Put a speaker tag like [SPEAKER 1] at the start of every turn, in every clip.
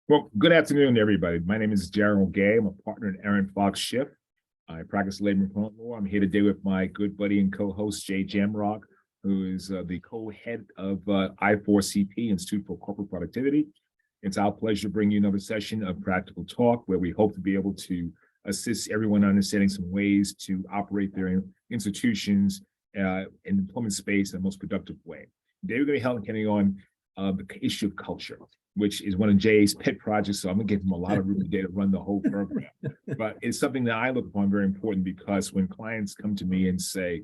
[SPEAKER 1] Well, good afternoon, everybody. My name is Gerald Gay. I'm a partner in Aaron Fox Schiff. I practice labor employment law. I'm here today with my good buddy and co-host, Jay Jamrock, who is the co-head of I4CP, Institute for Corporate Productivity. It's our pleasure to bring you another session of Practical Talk, where we hope to be able to assist everyone understanding some ways to operate their institutions in employment space in the most productive way. Today, we're going to be handling on the issue of culture, which is one of Jay's pet projects. So I'm gonna give him a lot of room today to run the whole program. But it's something that I look upon very important, because when clients come to me and say,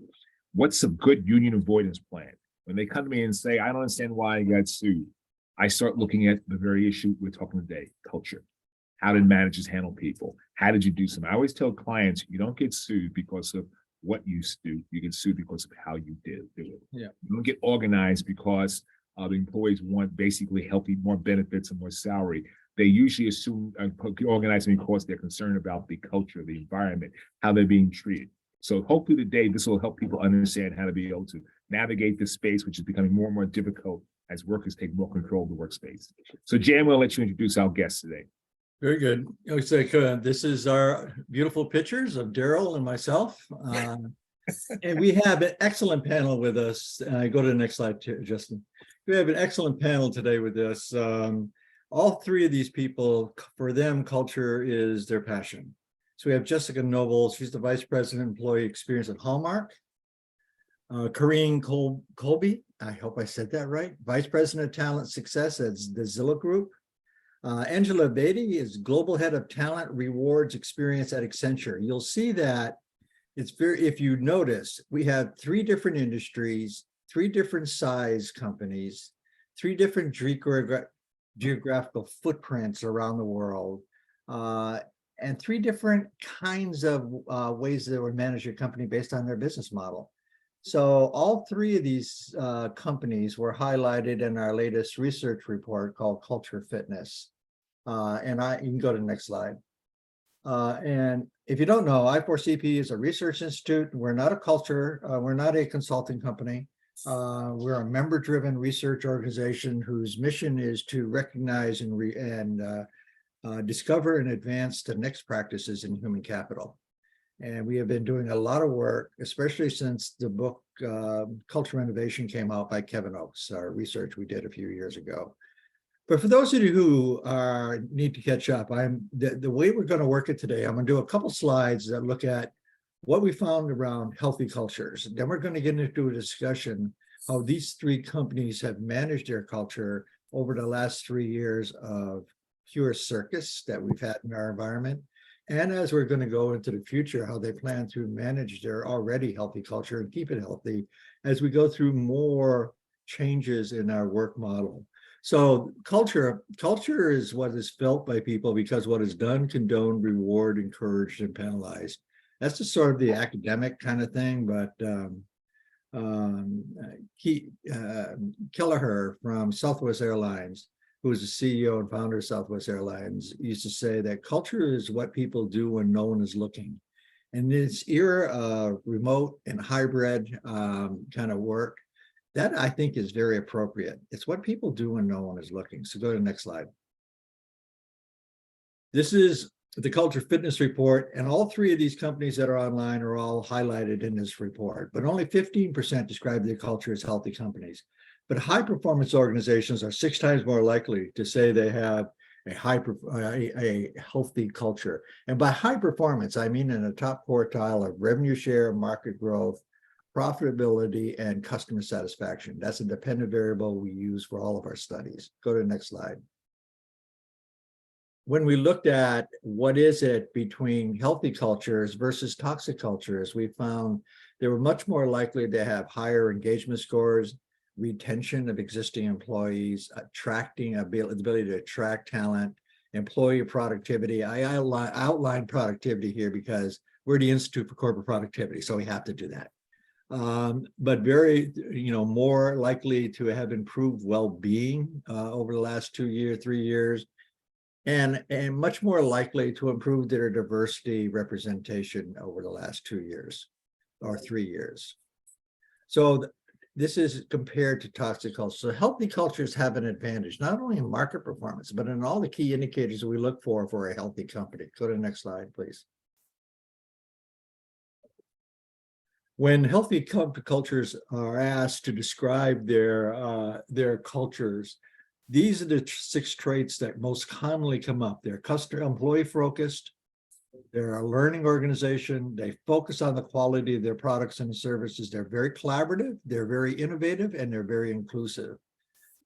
[SPEAKER 1] what's a good union avoidance plan? When they come to me and say, I don't understand why I got sued, I start looking at the very issue we're talking today, culture. How did managers handle people? How did you do something? I always tell clients, you don't get sued because of what you do. You get sued because of how you did it.
[SPEAKER 2] Yeah.
[SPEAKER 1] You don't get organized because the employees want basically healthy, more benefits and more salary. They usually assume organizing because they're concerned about the culture, the environment, how they're being treated. So hopefully today, this will help people understand how to be able to navigate this space, which is becoming more and more difficult as workers take more control of the workspace. So Jay, I'm going to let you introduce our guest today.
[SPEAKER 2] Very good. Looks like this is our beautiful pictures of Daryl and myself. And we have an excellent panel with us. Go to the next slide, Justin. We have an excellent panel today with us. All three of these people, for them, culture is their passion. So we have Jessica Noble. She's the Vice President Employee Experience at Hallmark. Corrine Colby, I hope I said that right, Vice President of Talent Success at the Zillow Group. Angela Beatty is Global Head of Talent Rewards Experience at Accenture. You'll see that if you notice, we have three different industries, three different size companies, three different geographical footprints around the world, and three different kinds of ways that would manage your company based on their business model. So all three of these companies were highlighted in our latest research report called Culture Fitness. You can go to the next slide. And if you don't know, I4CP is a research institute. We're not a culture, we're not a consulting company. We're a member-driven research organization whose mission is to recognize and discover and advance the next practices in human capital. And we have been doing a lot of work, especially since the book Culture Innovation came out by Kevin Oakes, our research we did a few years ago. But for those of you who need to catch up, the way we're going to work it today, I'm going to do a couple slides that look at what we found around healthy cultures. Then we're going to get into a discussion how these three companies have managed their culture over the last 3 years of pure circus that we've had in our environment. And as we're going to go into the future, how they plan to manage their already healthy culture and keep it healthy as we go through more changes in our work model. So culture is what is felt by people because what is done, condoned, reward, encouraged, and penalized. That's just sort of the academic kind of thing, but Kelleher from Southwest Airlines, who is the CEO and founder of Southwest Airlines, used to say that culture is what people do when no one is looking. In this era of remote and hybrid kind of work, that I think is very appropriate. It's what people do when no one is looking. So go to the next slide. This is the Culture Fitness Report, and all three of these companies that are online are all highlighted in this report, but only 15% describe their culture as healthy companies. But high performance organizations are 6 times more likely to say they have a healthy culture. And by high performance, I mean in the top quartile of revenue share, market growth, profitability, and customer satisfaction. That's a dependent variable we use for all of our studies. Go to the next slide. When we looked at what is it between healthy cultures versus toxic cultures, we found they were much more likely to have higher engagement scores, retention of existing employees, the ability to attract talent, employee productivity. I outline productivity here because we're the Institute for Corporate Productivity, so we have to do that. But very, more likely to have improved well-being over the last 2 years, 3 years, and much more likely to improve their diversity representation over the last 2 years or 3 years. So This is compared to toxic culture. So healthy cultures have an advantage, not only in market performance, but in all the key indicators that we look for a healthy company. Go to the next slide, please. When healthy cultures are asked to describe their cultures, these are the 6 traits that most commonly come up. They're customer employee focused, they're a learning organization, they focus on the quality of their products and services, they're very collaborative, they're very innovative, and they're very inclusive.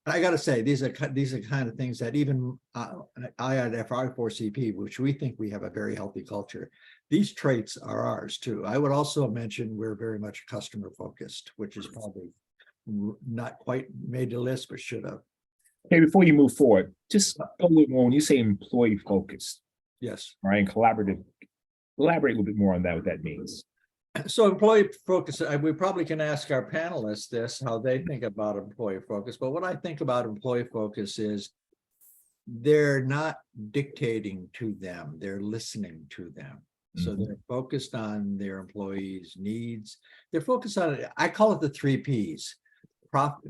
[SPEAKER 2] I got to say, these are kind of things that even I at FI4CP, which we think we have a very healthy culture, these traits are ours too. I would also mention we're very much customer focused, which is probably not quite made the list, but should have.
[SPEAKER 1] Okay, before you move forward, just go a little more. When you say employee focused,
[SPEAKER 2] Yes.
[SPEAKER 1] right, and collaborative, elaborate a little bit more on that, what that means.
[SPEAKER 2] So employee focus, we probably can ask our panelists this, how they think about employee focus. But what I think about employee focus is they're not dictating to them, they're listening to them. So they're focused on their employees' needs. They're focused on it. I call it the 3 Ps: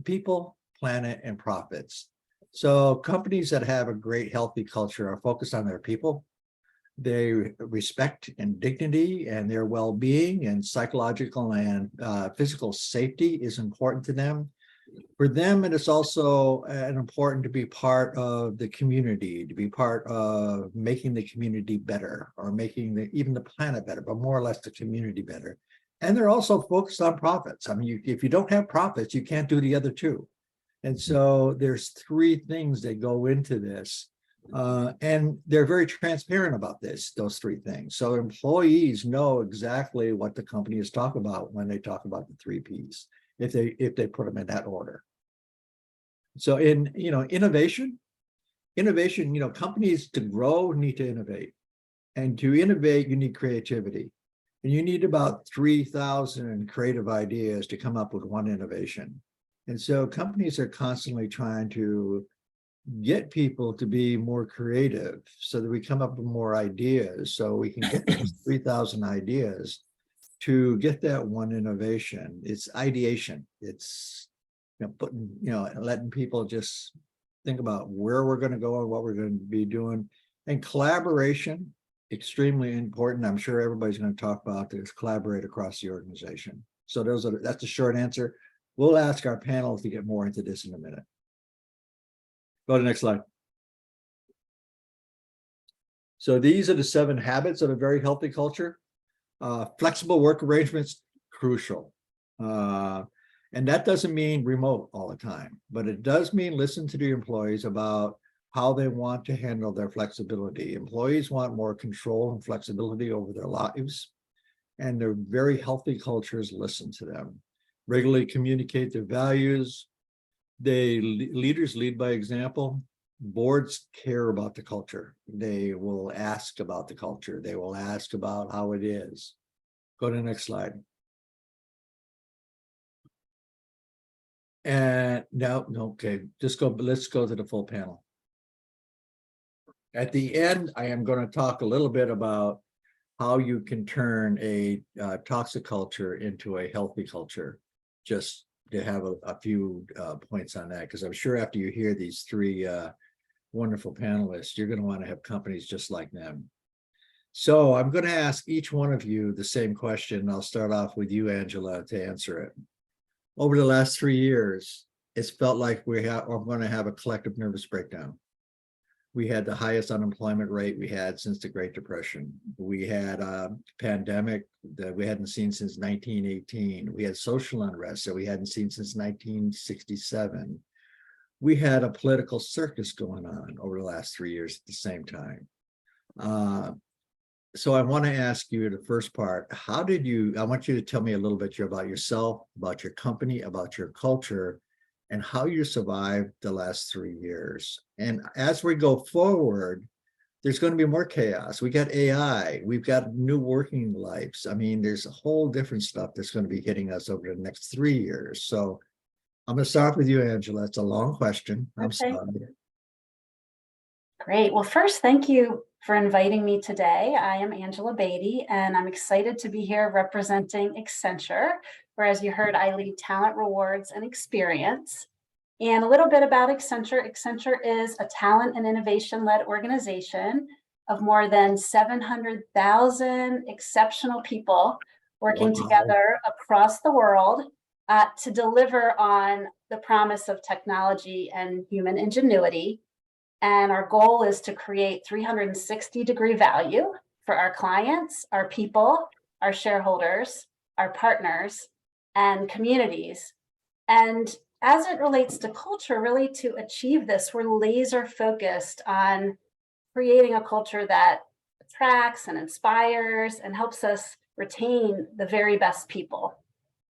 [SPEAKER 2] people, planet, and profits. So companies that have a great, healthy culture are focused on their people. They respect and dignity and their well-being, and psychological and physical safety is important to them. For them, it is also important to be part of the community, to be part of making the community better, or making even the planet better, but more or less the community better. And they're also focused on profits. I mean, if you don't have profits, you can't do the other 2. And so there's 3 things that go into this. And they're very transparent about those 3 things. So employees know exactly what the company is talking about when they talk about the 3 Ps, if they put them in that order. So in innovation, companies to grow need to innovate. And to innovate, you need creativity. And you need about 3,000 creative ideas to come up with one innovation. And so companies are constantly trying to get people to be more creative so that we come up with more ideas, so we can get those 3,000 ideas to get that one innovation. It's ideation. It's letting people just think about where we're going to go and what we're going to be doing. And collaboration, extremely important. I'm sure everybody's going to talk about this, collaborate across the organization. So that's the short answer. We'll ask our panel to get more into this in a minute. Go to the next slide. So these are the 7 habits of a very healthy culture. Flexible work arrangements, crucial. And that doesn't mean remote all the time, but it does mean listen to the employees about how they want to handle their flexibility. Employees want more control and flexibility over their lives, and their very healthy cultures listen to them. Regularly communicate their values. Leaders lead by example. Boards care about the culture. They will ask about the culture. They will ask about how it is. Go to the next slide. And now, okay, let's go to the full panel. At the end, I am going to talk a little bit about how you can turn a toxic culture into a healthy culture. Just to have a few points on that, because I'm sure after you hear these 3 wonderful panelists, you're going to want to have companies just like them. So I'm going to ask each one of you the same question. I'll start off with you, Angela, to answer it. Over the last 3 years, it's felt like we're going to have a collective nervous breakdown. We had the highest unemployment rate we had since the Great Depression. We had a pandemic that we hadn't seen since 1918. We had social unrest that we hadn't seen since 1967. We had a political circus going on over the last 3 years at the same time. So I want to ask you the first part, I want you to tell me a little bit about yourself, about your company, about your culture, and how you survived the last 3 years. And as we go forward, there's going to be more chaos. We got AI, we've got new working lives. I mean, there's a whole different stuff that's going to be hitting us over the next 3 years. So I'm going to start with you, Angela. It's a long question. I'm sorry.
[SPEAKER 3] Great. Well, first, thank you for inviting me today. I am Angela Beatty, and I'm excited to be here representing Accenture, where, as you heard, I lead talent rewards and experience. And a little bit about Accenture. Accenture is a talent and innovation-led organization of more than 700,000 exceptional people working
[SPEAKER 1] Wow.
[SPEAKER 3] together across the world to deliver on the promise of technology and human ingenuity. And our goal is to create 360-degree value for our clients, our people, our shareholders, our partners, and communities. And as it relates to culture, really to achieve this, we're laser focused on creating a culture that attracts and inspires and helps us retain the very best people.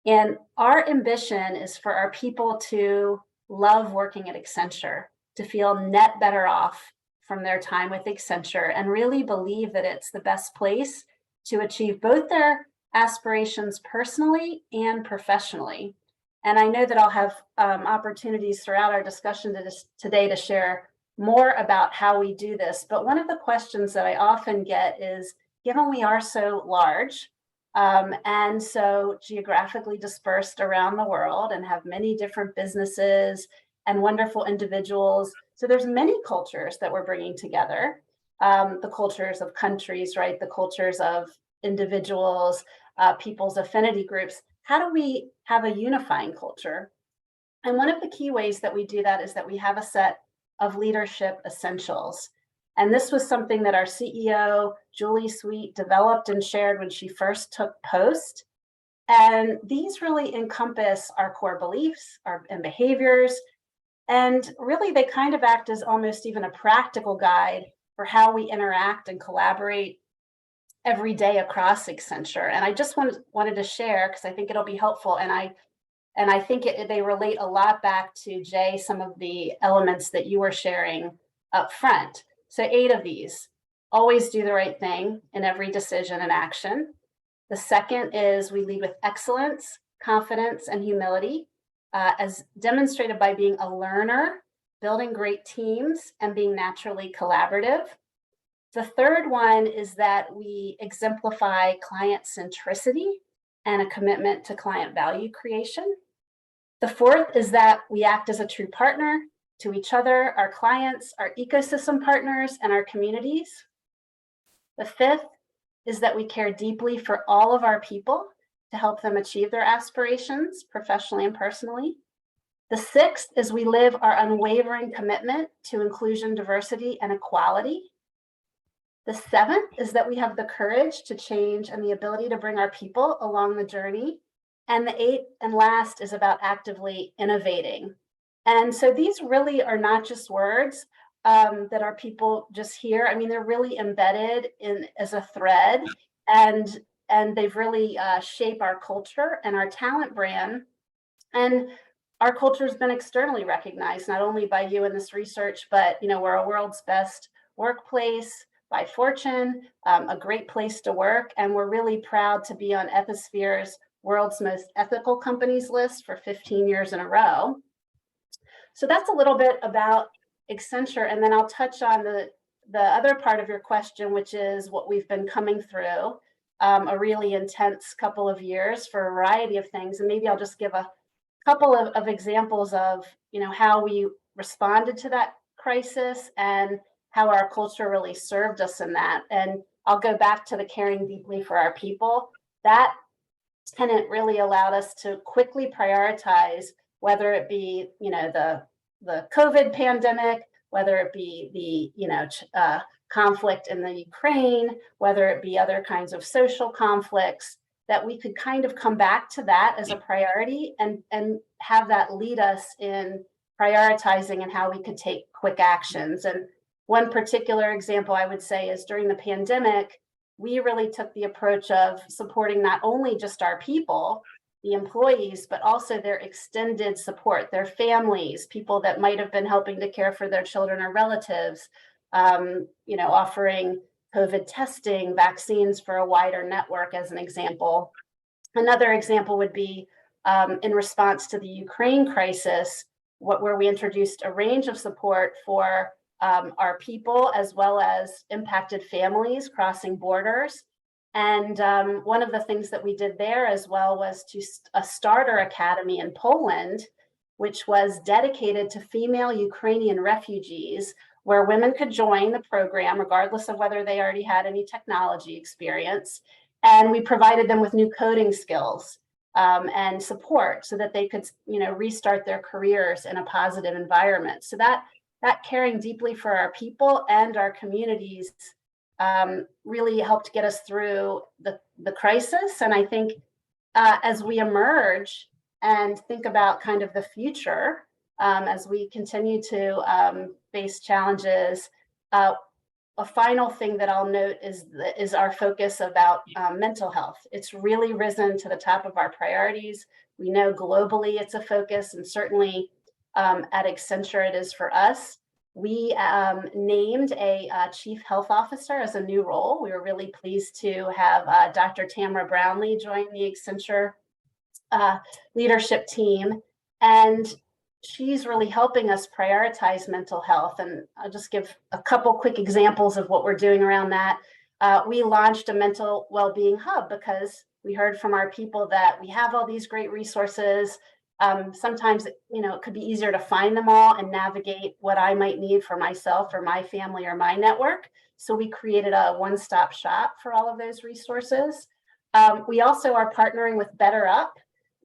[SPEAKER 3] And our ambition is for our people to love working at Accenture, to feel net better off from their time with Accenture, and really believe that it's the best place to achieve both their aspirations personally and professionally. And I know that I'll have opportunities throughout our discussion today to share more about how we do this. But one of the questions that I often get is, given we are so large and so geographically dispersed around the world and have many different businesses and wonderful individuals, so there's many cultures that we're bringing together, the cultures of countries, right? The cultures of individuals, people's affinity groups. How do we have a unifying culture? And one of the key ways that we do that is that we have a set of leadership essentials. And this was something that our CEO, Julie Sweet, developed and shared when she first took post. And these really encompass our core beliefs and behaviors. And really, they kind of act as almost even a practical guide for how we interact and collaborate every day across Accenture. And I just wanted to share, because I think it'll be helpful. And I think they relate a lot back to, Jay, some of the elements that you were sharing up front. So 8 of these: always do the right thing in every decision and action. The second is we lead with excellence, confidence, and humility, as demonstrated by being a learner, building great teams, and being naturally collaborative. The third one is that we exemplify client centricity and a commitment to client value creation. The fourth is that we act as a true partner to each other, our clients, our ecosystem partners, and our communities. The fifth is that we care deeply for all of our people to help them achieve their aspirations professionally and personally. The sixth is we live our unwavering commitment to inclusion, diversity, and equality. The seventh is that we have the courage to change and the ability to bring our people along the journey. And the eighth and last is about actively innovating. And so these really are not just words that our people just hear. I mean, they're really embedded in as a thread, and they've really shaped our culture and our talent brand. And our culture has been externally recognized, not only by you in this research, but we're a world's best workplace by Fortune, a great place to work. And we're really proud to be on Ethisphere's World's Most Ethical Companies list for 15 years in a row. So that's a little bit about Accenture. And then I'll touch on the other part of your question, which is what we've been coming through, a really intense couple of years for a variety of things. And maybe I'll just give a couple of examples of how we responded to that crisis and how our culture really served us in that. And I'll go back to the caring deeply for our people. That tenet really allowed us to quickly prioritize, whether it be the COVID pandemic, whether it be the conflict in the Ukraine, whether it be other kinds of social conflicts, that we could kind of come back to that as a priority and have that lead us in prioritizing and how we could take quick actions. And one particular example I would say is during the pandemic, we really took the approach of supporting not only just our people, the employees, but also their extended support, their families, people that might have been helping to care for their children or relatives, offering COVID testing, vaccines for a wider network as an example. Another example would be in response to the Ukraine crisis, where we introduced a range of support for our people as well as impacted families crossing borders. And one of the things that we did there as well was to a starter academy in Poland, which was dedicated to female Ukrainian refugees, where women could join the program regardless of whether they already had any technology experience. And we provided them with new coding skills and support so that they could, restart their careers in a positive environment. So that caring deeply for our people and our communities really helped get us through the crisis. And I think as we emerge and think about kind of the future, as we continue to face challenges, a final thing that I'll note is our focus about mental health. It's really risen to the top of our priorities. We know globally it's a focus, and certainly at Accenture it is for us. We named a chief health officer as a new role. We were really pleased to have Dr. Tamara Brownlee join the Accenture leadership team. And she's really helping us prioritize mental health. And I'll just give a couple quick examples of what we're doing around that. We launched a mental well-being hub because we heard from our people that we have all these great resources. Sometimes, it could be easier to find them all and navigate what I might need for myself or my family or my network. So we created a one-stop shop for all of those resources. We also are partnering with BetterUp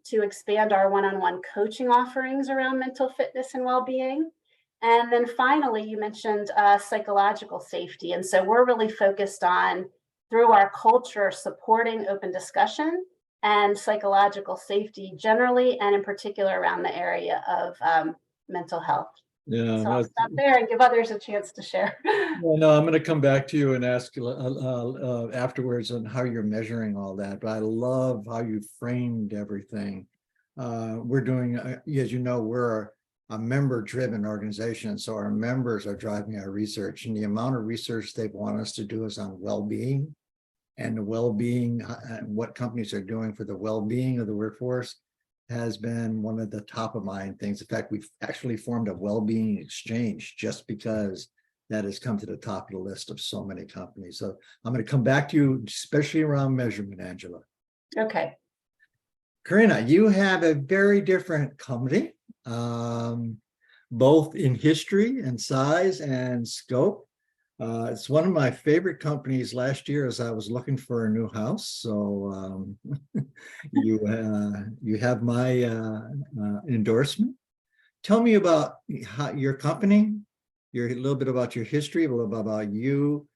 [SPEAKER 3] to expand our one-on-one coaching offerings around mental fitness and well-being. And then finally, you mentioned psychological safety. And so we're really focused on, through our culture, supporting open discussion and psychological safety generally, and in particular around the area of mental health.
[SPEAKER 2] Yeah,
[SPEAKER 3] So I'll stop there and give others a chance to share.
[SPEAKER 2] well, no, I'm going to come back to you and ask afterwards on how you're measuring all that. But I love how you framed everything. We're doing, as you know, we're a member-driven organization, so our members are driving our research, and the amount of research they want us to do is on well-being, and the well-being, what companies are doing for the well-being of the workforce has been one of the top of mind things. In fact, we've actually formed a well-being exchange just because that has come to the top of the list of so many companies. So I'm going to come back to you, especially around measurement, Angela.
[SPEAKER 3] Okay.
[SPEAKER 2] Karina, you have a very different company, both in history and size and scope. It's one of my favorite companies last year as I was looking for a new house. So you have my endorsement. Tell me about your company, a little bit about your history, a little bit about you,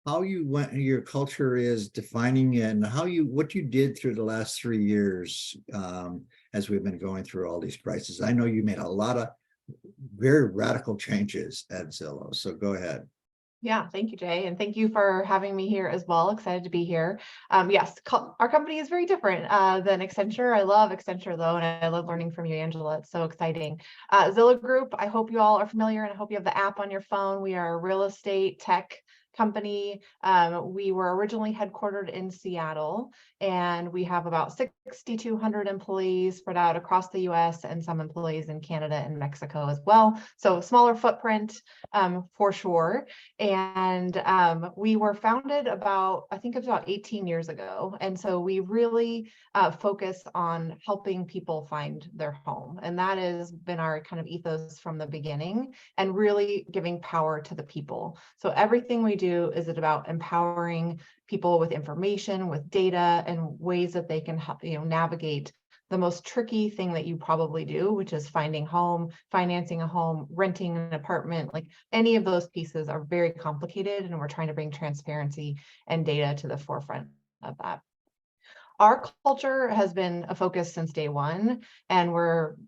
[SPEAKER 2] how you went, your culture is defining it, and what you did through the last 3 years as we've been going through all these crises. I know you made a lot of very radical changes at Zillow. So go ahead.
[SPEAKER 4] Yeah, thank you, Jay. And thank you for having me here as well. Excited to be here. Yes, our company is very different than Accenture. I love Accenture though, and I love learning from you, Angela. It's so exciting. Zillow Group, I hope you all are familiar, and I hope you have the app on your phone. We are a real estate tech company. We were originally headquartered in Seattle, and we have about 6,200 employees spread out across the US and some employees in Canada and Mexico as well. So smaller footprint for sure. And we were founded I think it was about 18 years ago. And so we really focus on helping people find their home. And that has been our kind of ethos from the beginning, and really giving power to the people. So everything we do is about empowering people with information, with data, and ways that they can navigate the most tricky thing that you probably do, which is finding home, financing a home, renting an apartment. Like any of those pieces are very complicated, and we're trying to bring transparency and data to the forefront of that. Our culture has been a focus since day one, and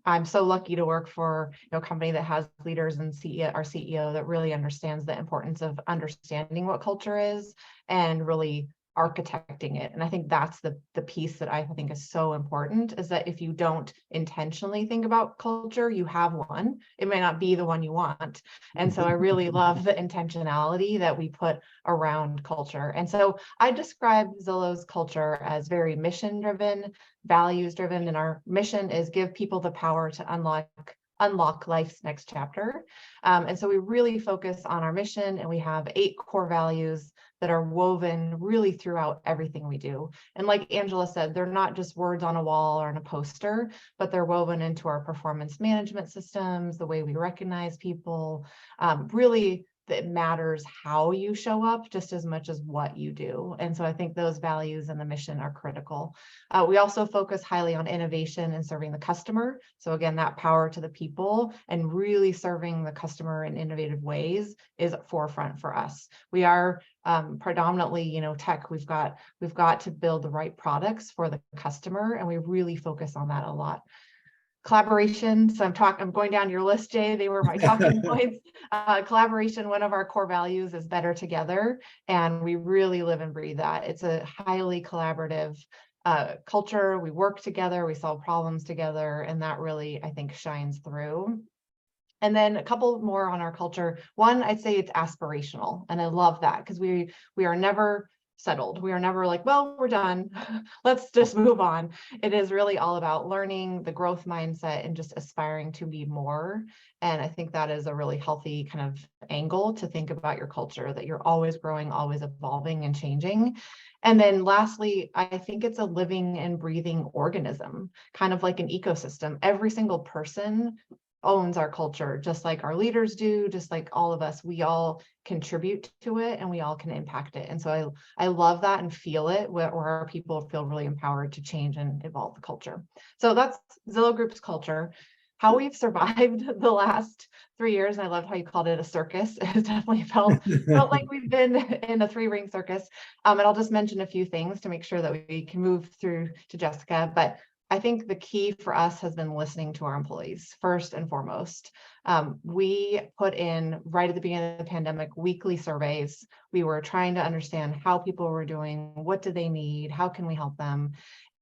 [SPEAKER 4] I'm so lucky to work for a company that has leaders and our CEO that really understands the importance of understanding what culture is and really architecting it. And I think that's the piece that I think is so important, is that if you don't intentionally think about culture, you have one. It may not be the one you want. And so I really love the intentionality that we put around culture. And so I describe Zillow's culture as very mission driven, values driven, and our mission is give people the power to unlock unlock life's next chapter. And so we really focus on our mission, and we have 8 core values that are woven really throughout everything we do. And like Angela said, they're not just words on a wall or on a poster, but they're woven into our performance management systems, the way we recognize people. Really, it matters how you show up just as much as what you do. And so I think those values and the mission are critical. We also focus highly on innovation and serving the customer. So again, that power to the people and really serving the customer in innovative ways is forefront for us. We are predominantly, tech. We've got to build the right products for the customer, and we really focus on that a lot. Collaboration. So I'm going down your list, Jay. They were my talking points. Collaboration, one of our core values is better together. And we really live and breathe that. It's a highly collaborative culture. We work together, we solve problems together, and that really, I think, shines through. And then a couple more on our culture. One, I'd say it's aspirational. And I love that because we are never settled. We are never like, well, we're done. Let's just move on. It is really all about learning, the growth mindset, and just aspiring to be more. And I think that is a really healthy kind of angle to think about your culture, that you're always growing, always evolving and changing. And then lastly, I think it's a living and breathing organism, kind of like an ecosystem. Every single person owns our culture, just like our leaders do, just like all of us. We all contribute to it and we all can impact it. And so I love that and feel it where our people feel really empowered to change and evolve the culture. So that's Zillow Group's culture. How we've survived the last 3 years, and I loved how you called it a circus. It definitely felt like we've been in a 3-ring circus. And I'll just mention a few things to make sure that we can move through to Jessica. But I think the key for us has been listening to our employees first and foremost. We put in, right at the beginning of the pandemic, weekly surveys. We were trying to understand how people were doing, what do they need, how can we help them?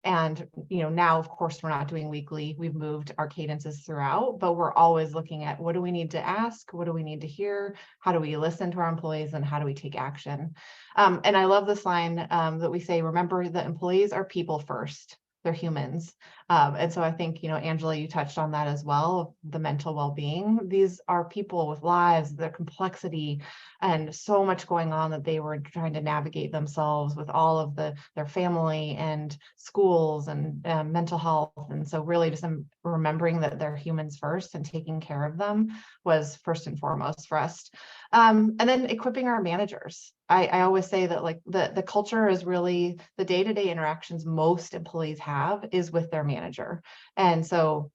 [SPEAKER 4] And now, of course, we're not doing weekly. We've moved our cadences throughout, but we're always looking at what do we need to ask? What do we need to hear? How do we listen to our employees, and how do we take action? And I love this line that we say, remember that employees are people first. They're humans. And so I think, Angela, you touched on that as well, the mental well-being. These are people with lives, their complexity, and so much going on that they were trying to navigate themselves with all of their family and schools and mental health. And so really just remembering that they're humans first and taking care of them was first and foremost for us. And then equipping our managers. I always say that like the culture is really the day-to-day interactions most employees have is with their manager. And so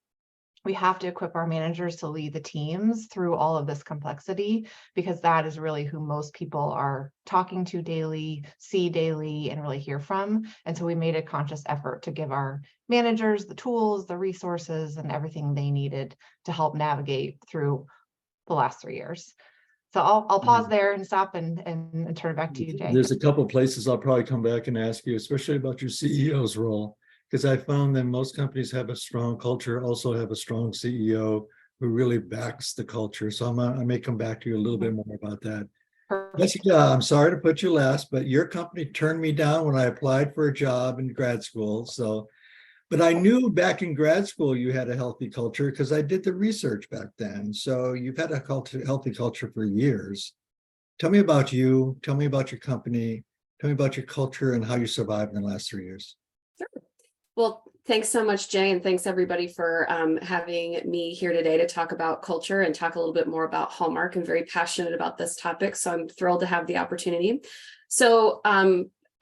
[SPEAKER 4] we have to equip our managers to lead the teams through all of this complexity, because that is really who most people are talking to daily, see daily, and really hear from. And so we made a conscious effort to give our managers the tools, the resources, and everything they needed to help navigate through the last 3 years. So I'll pause there and stop and turn it back to you, Jay.
[SPEAKER 2] There's a couple places I'll probably come back and ask you, especially about your CEO's role, because I found that most companies have a strong culture, also have a strong CEO who really backs the culture. So I may come back to you a little bit more about that. Jessica, I'm sorry to put you last, but your company turned me down when I applied for a job in grad school. But I knew back in grad school you had a healthy culture because I did the research back then. So you've had a healthy culture for years. Tell me about you. Tell me about your company. Tell me about your culture and how you survived in the last 3 years.
[SPEAKER 5] Sure. Well, thanks so much, Jay, and thanks everybody for having me here today to talk about culture and talk a little bit more about Hallmark. I'm very passionate about this topic, so I'm thrilled to have the opportunity. So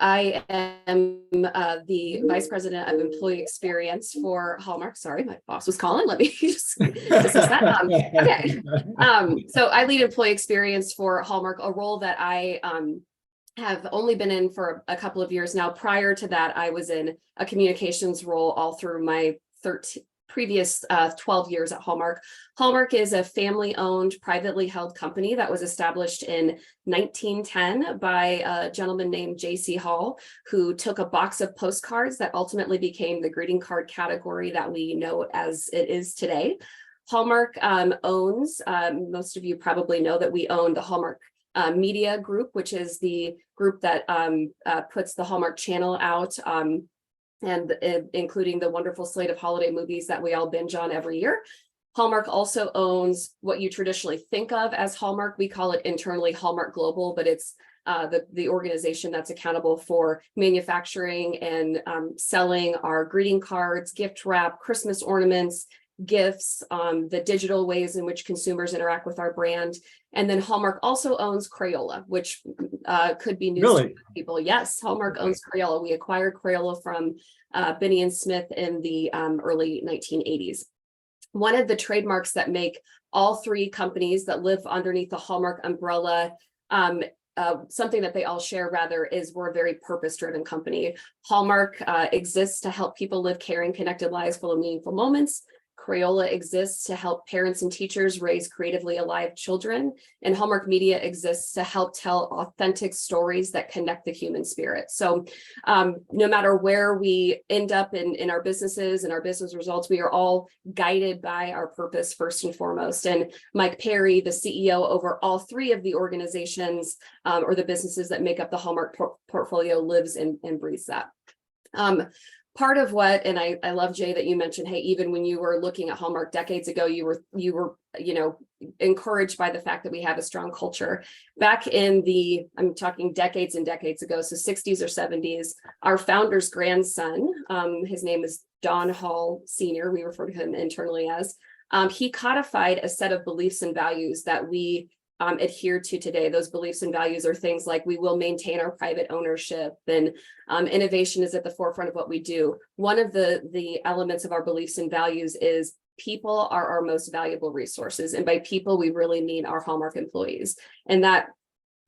[SPEAKER 5] I am the Vice President of Employee Experience for Hallmark. Sorry, my boss was calling. Let me just dismiss that. Okay. So I lead employee experience for Hallmark, a role that I have only been in for a couple of years now. Prior to that, I was in a communications role all through my previous 12 years at Hallmark. Hallmark is a family-owned, privately held company that was established in 1910 by a gentleman named J.C. Hall, who took a box of postcards that ultimately became the greeting card category that we know as it is today. Hallmark owns, most of you probably know that we own the Hallmark Media Group, which is the group that puts the Hallmark Channel out, and including the wonderful slate of holiday movies that we all binge on every year. Hallmark also owns what you traditionally think of as Hallmark. We call it internally Hallmark Global, but it's the organization that's accountable for manufacturing and selling our greeting cards, gift wrap, Christmas ornaments, gifts, the digital ways in which consumers interact with our brand. And then Hallmark also owns Crayola, which could be news to
[SPEAKER 2] Really?
[SPEAKER 5] people. Yes, Hallmark owns Crayola. We acquired Crayola from Binney and Smith in the early 1980s. One of the trademarks that make all three companies that live underneath the Hallmark umbrella, something that they all share rather, is we're a very purpose-driven company. Hallmark exists to help people live caring, connected lives full of meaningful moments. Crayola exists to help parents and teachers raise creatively alive children, and Hallmark Media exists to help tell authentic stories that connect the human spirit. So no matter where we end up in our businesses and our business results, we are all guided by our purpose first and foremost. And Mike Perry, the CEO over all three of the organizations or the businesses that make up the Hallmark portfolio, lives and breathes that. Part of what, and I love, Jay, that you mentioned, hey, even when you were looking at Hallmark decades ago, you were encouraged by the fact that we have a strong culture. Back in I'm talking decades and decades ago, so 60s or 70s, our founder's grandson, his name is Don Hall Sr., we refer to him internally as, he codified a set of beliefs and values that we adhere to today. Those beliefs and values are things like we will maintain our private ownership, and innovation is at the forefront of what we do. One of the elements of our beliefs and values is people are our most valuable resources. And by people, we really mean our Hallmark employees. And that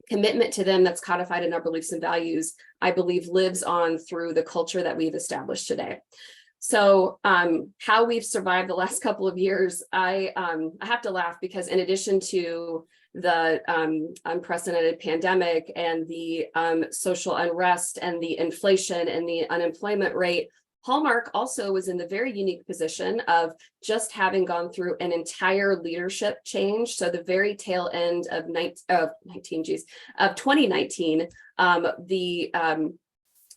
[SPEAKER 5] commitment to them that's codified in our beliefs and values, I believe, lives on through the culture that we've established today. So how we've survived the last couple of years, I have to laugh, because in addition to the unprecedented pandemic and the social unrest and the inflation and the unemployment rate, Hallmark also was in the very unique position of just having gone through an entire leadership change. So the very tail end of 2019,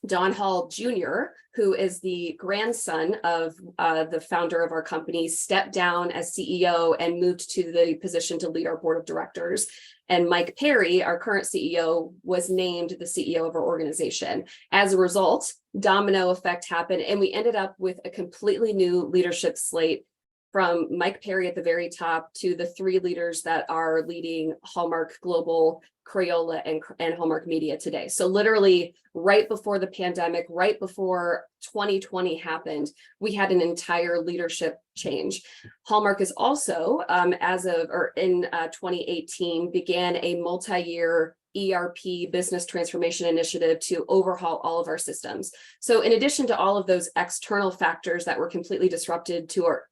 [SPEAKER 5] Don Hall Jr., who is the grandson of the founder of our company, stepped down as CEO and moved to the position to lead our board of directors. And Mike Perry, our current CEO, was named the CEO of our organization. As a result, domino effect happened, and we ended up with a completely new leadership slate, from Mike Perry at the very top to the three leaders that are leading Hallmark Global, Crayola, and Hallmark Media today. So literally right before the pandemic, right before 2020 happened, we had an entire leadership change. Hallmark is also, in 2018, began a multi-year ERP business transformation initiative to overhaul all of our systems. So in addition to all of those external factors that were completely disruptive to our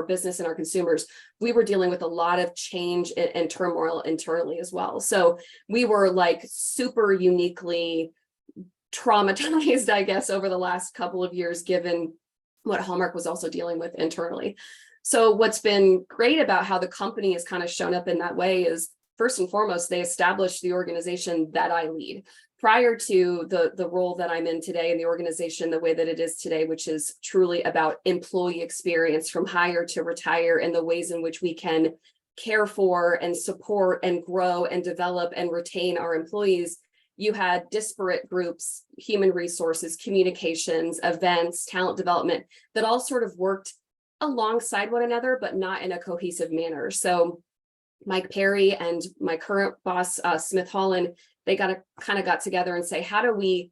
[SPEAKER 5] business and our consumers, we were dealing with a lot of change and turmoil internally as well. So we were like super uniquely traumatized, I guess, over the last couple of years, given what Hallmark was also dealing with internally. So what's been great about how the company has kind of shown up in that way is, first and foremost, they established the organization that I lead. Prior to the role that I'm in today in the organization, the way that it is today, which is truly about employee experience from hire to retire, and the ways in which we can care for and support and grow and develop and retain our employees, you had disparate groups, human resources, communications, events, talent development, that all sort of worked alongside one another, but not in a cohesive manner. So Mike Perry and my current boss, Smith Holland, they got together and say, how do we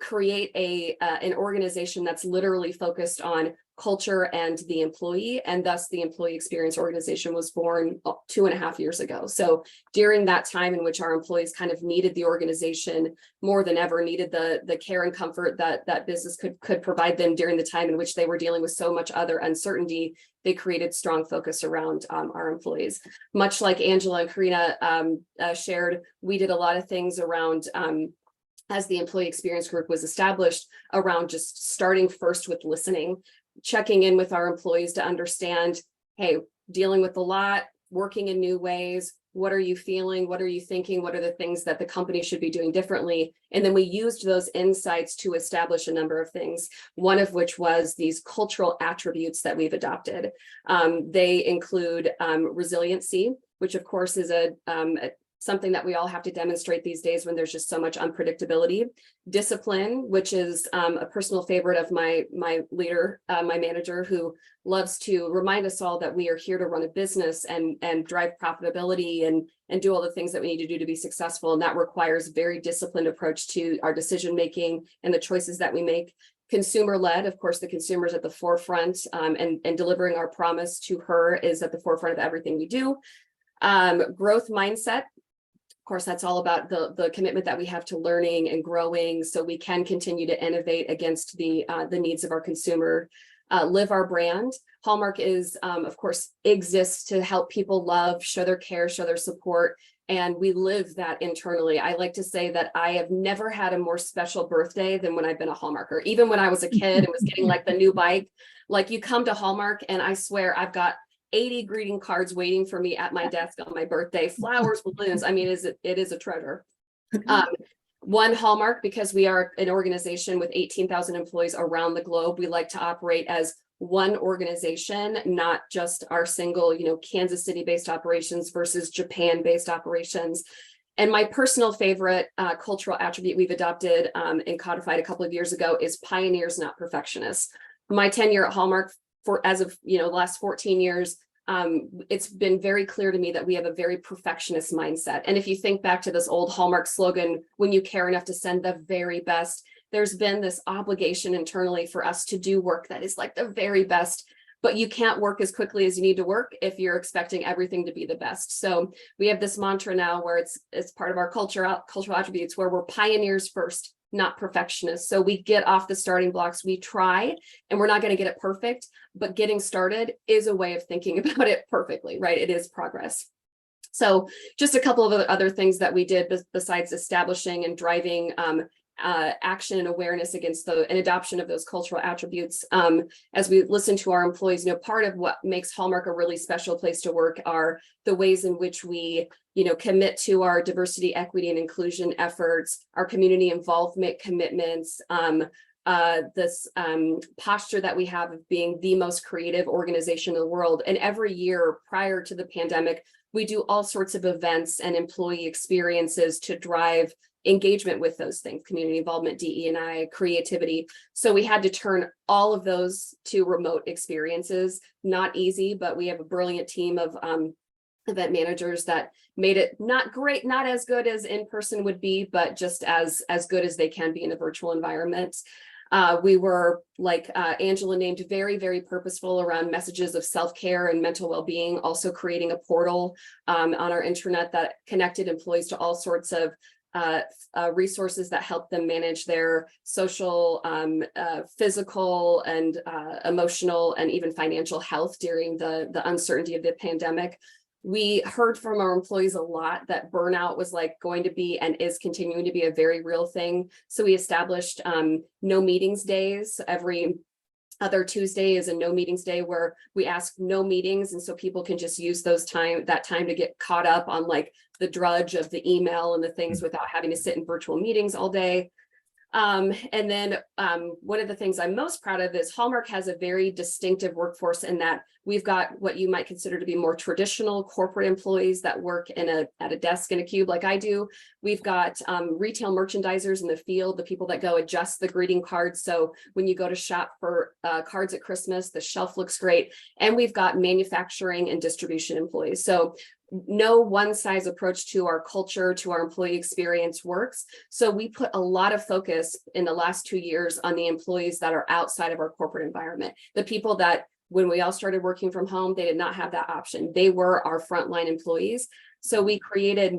[SPEAKER 5] create an organization that's literally focused on culture and the employee, and thus the employee experience organization was born 2.5 years ago. So during that time in which our employees kind of needed the organization more than ever, needed the care and comfort that business could provide them during the time in which they were dealing with so much other uncertainty, they created strong focus around our employees. Much like Angela and Karina shared, we did a lot of things around as the employee experience group was established, around just starting first with listening, checking in with our employees to understand, hey, dealing with a lot, working in new ways, What are you feeling? What are you thinking? What are the things that the company should be doing differently? And then we used those insights to establish a number of things, one of which was these cultural attributes that we've adopted. They include resiliency, which of course is something that we all have to demonstrate these days when there's just so much unpredictability. Discipline, which is a personal favorite of my leader, my manager, who loves to remind us all that we are here to run a business and drive profitability and do all the things that we need to do to be successful. And that requires a very disciplined approach to our decision making and the choices that we make. Consumer-led, of course, the consumer is at the forefront, and delivering our promise to her is at the forefront of everything we do. Growth mindset. Of course, that's all about the commitment that we have to learning and growing so we can continue to innovate against the needs of our consumer. Live our brand. Hallmark is, of course, exists to help people love, show their care, show their support, and we live that internally. I like to say that I have never had a more special birthday than when I've been a Hallmarker. Even when I was a kid and was getting like the new bike, like you come to Hallmark and I swear I've got 80 greeting cards waiting for me at my desk on my birthday, flowers, balloons. I mean, it is a treasure. One Hallmark, because we are an organization with 18,000 employees around the globe, we like to operate as one organization, not just our single, Kansas City-based operations versus Japan-based operations. And my personal favorite cultural attribute we've adopted and codified a couple of years ago is pioneers, not perfectionists. My tenure at Hallmark, as of the last 14 years, it's been very clear to me that we have a very perfectionist mindset. And if you think back to this old Hallmark slogan, when you care enough to send the very best, there's been this obligation internally for us to do work that is like the very best, but you can't work as quickly as you need to work if you're expecting everything to be the best. So we have this mantra now where it's part of our cultural attributes where we're pioneers first, not perfectionists. So we get off the starting blocks, we try, and we're not going to get it perfect, but getting started is a way of thinking about it perfectly, right? It is progress. So just a couple of other things that we did besides establishing and driving action and awareness against and adoption of those cultural attributes. As we listen to our employees, part of what makes Hallmark a really special place to work are the ways in which we commit to our diversity, equity, and inclusion efforts, our community involvement commitments, this posture that we have of being the most creative organization in the world. And every year prior to the pandemic, we do all sorts of events and employee experiences to drive engagement with those things, community involvement, DE&I, creativity. So we had to turn all of those to remote experiences. Not easy, but we have a brilliant team of event managers that made it not great, not as good as in person would be, but just as good as they can be in a virtual environment. We were, like Angela named, very, very purposeful around messages of self-care and mental well-being, also creating a portal on our intranet that connected employees to all sorts of resources that help them manage their social, physical, and emotional, and even financial health during the uncertainty of the pandemic. We heard from our employees a lot that burnout was going to be and is continuing to be a very real thing. So we established no meetings days. Every other Tuesday is a no meetings day where we ask no meetings. And so people can just use that time to get caught up on the drudge of the email and the things without having to sit in virtual meetings all day. And then one of the things I'm most proud of is Hallmark has a very distinctive workforce in that we've got what you might consider to be more traditional corporate employees that work at a desk in a cube like I do. We've got retail merchandisers in the field, the people that go adjust the greeting cards. So when you go to shop for cards at Christmas, the shelf looks great. And we've got manufacturing and distribution employees. So no one size approach to our culture, to our employee experience works. So we put a lot of focus in the last 2 years on the employees that are outside of our corporate environment. The people that when we all started working from home, they did not have that option. They were our frontline employees. So we created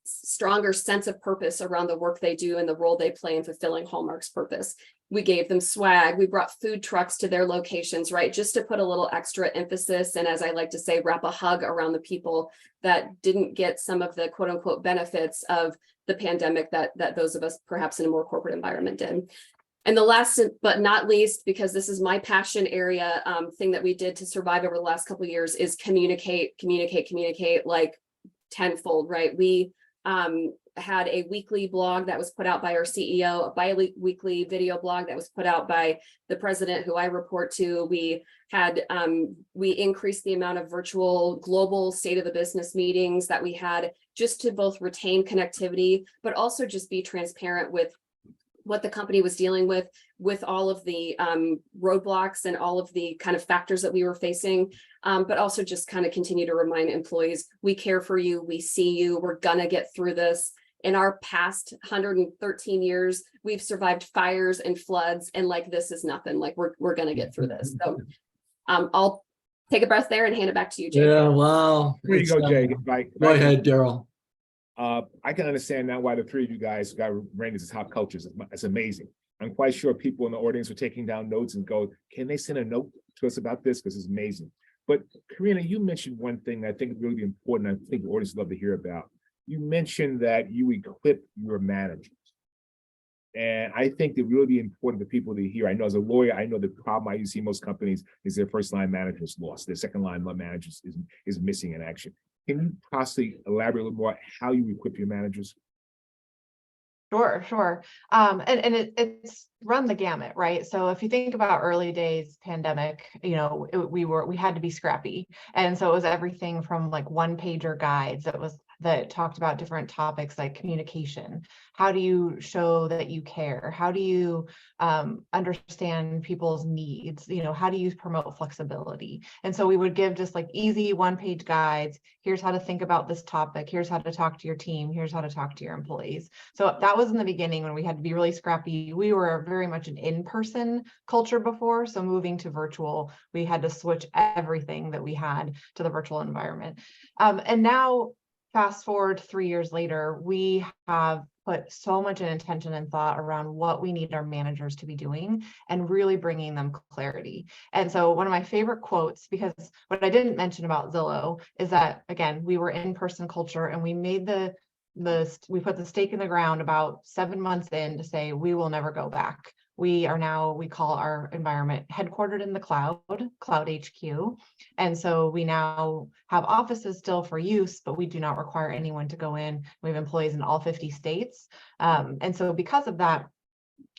[SPEAKER 5] stronger sense of purpose around the work they do and the role they play in fulfilling Hallmark's purpose. We gave them swag. We brought food trucks to their locations, right? Just to put a little extra emphasis. And as I like to say, wrap a hug around the people that didn't get some of the quote unquote benefits of the pandemic that those of us perhaps in a more corporate environment did. And the last but not least, because this is my passion area, thing that we did to survive over the last couple of years is communicate. tenfold, right? We had a weekly blog that was put out by our CEO, a bi-weekly video blog that was put out by the president who I report to. We had, we increased the amount of virtual global state of the business meetings that we had, just to both retain connectivity, but also just be transparent with what the company was dealing with all of the roadblocks and all of the kind of factors that we were facing, but also just kind of continue to remind employees, we care for you, we see you, we're gonna get through this. In our past 113 years, we've survived fires and floods, and like, this is nothing, like we're gonna get through this. So I'll take a breath there and hand it back to you, Jay.
[SPEAKER 2] Yeah, wow.
[SPEAKER 1] There you go, Jay. Right.
[SPEAKER 2] Go ahead, Daryl.
[SPEAKER 1] I can understand now why the three of you guys got ranked as top coaches. It's amazing. I'm quite sure people in the audience are taking down notes and go, can they send a note to us about this? Because it's amazing. But Karina, you mentioned one thing that I think is really important. I think the audience would love to hear about. You mentioned that you equip your managers. And I think it really important for people to hear. I know as a lawyer, I know the problem I see most companies is their first line managers lost. Their second line managers is missing in action. Can you possibly elaborate a little more how you equip your managers?
[SPEAKER 4] Sure. It's run the gamut, right? So if you think about early days pandemic, you know, we had to be scrappy. And so it was everything from like one-pager guides that talked about different topics like communication. How do you show that you care? How do you understand people's needs? You know, how do you promote flexibility? And so we would give just like easy one-page guides. Here's how to think about this topic. Here's how to talk to your team. Here's how to talk to your employees. So that was in the beginning when we had to be really scrappy. We were very much an in-person culture before. So moving to virtual, we had to switch everything that we had to the virtual environment. And now, fast forward 3 years later, we have put so much intention and thought around what we need our managers to be doing and really bringing them clarity. And so one of my favorite quotes, because what I didn't mention about Zillow is that, again, we were in-person culture and we made we put the stake in the ground about 7 months in to say, we will never go back. We call our environment headquartered in the cloud HQ. And so we now have offices still for use, but we do not require anyone to go in. We have employees in all 50 states. And so because of that,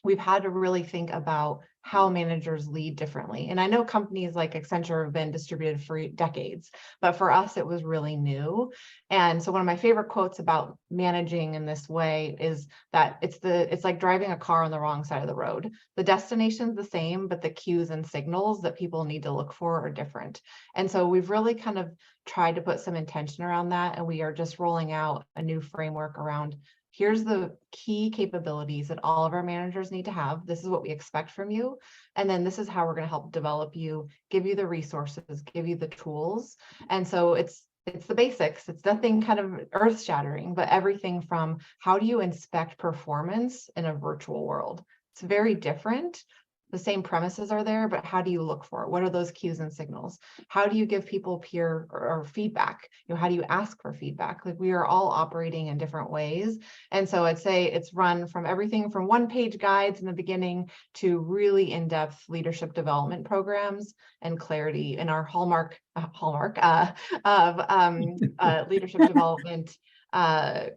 [SPEAKER 4] we've had to really think about how managers lead differently. And I know companies like Accenture have been distributed for decades, but for us, it was really new. And so one of my favorite quotes about managing in this way is that it's like driving a car on the wrong side of the road. The destination's the same, but the cues and signals that people need to look for are different. And so we've really kind of tried to put some intention around that. And we are just rolling out a new framework around, here's the key capabilities that all of our managers need to have. This is what we expect from you. And then this is how we're going to help develop you, give you the resources, give you the tools. And so it's the basics. It's nothing kind of earth shattering, but everything from how do you inspect performance in a virtual world? It's very different. The same premises are there, but how do you look for it? What are those cues and signals? How do you give people peer or feedback? You know, how do you ask for feedback? Like, we are all operating in different ways. And so I'd say it's run from everything from one-page guides in the beginning to really in-depth leadership development programs and clarity in our hallmark of leadership development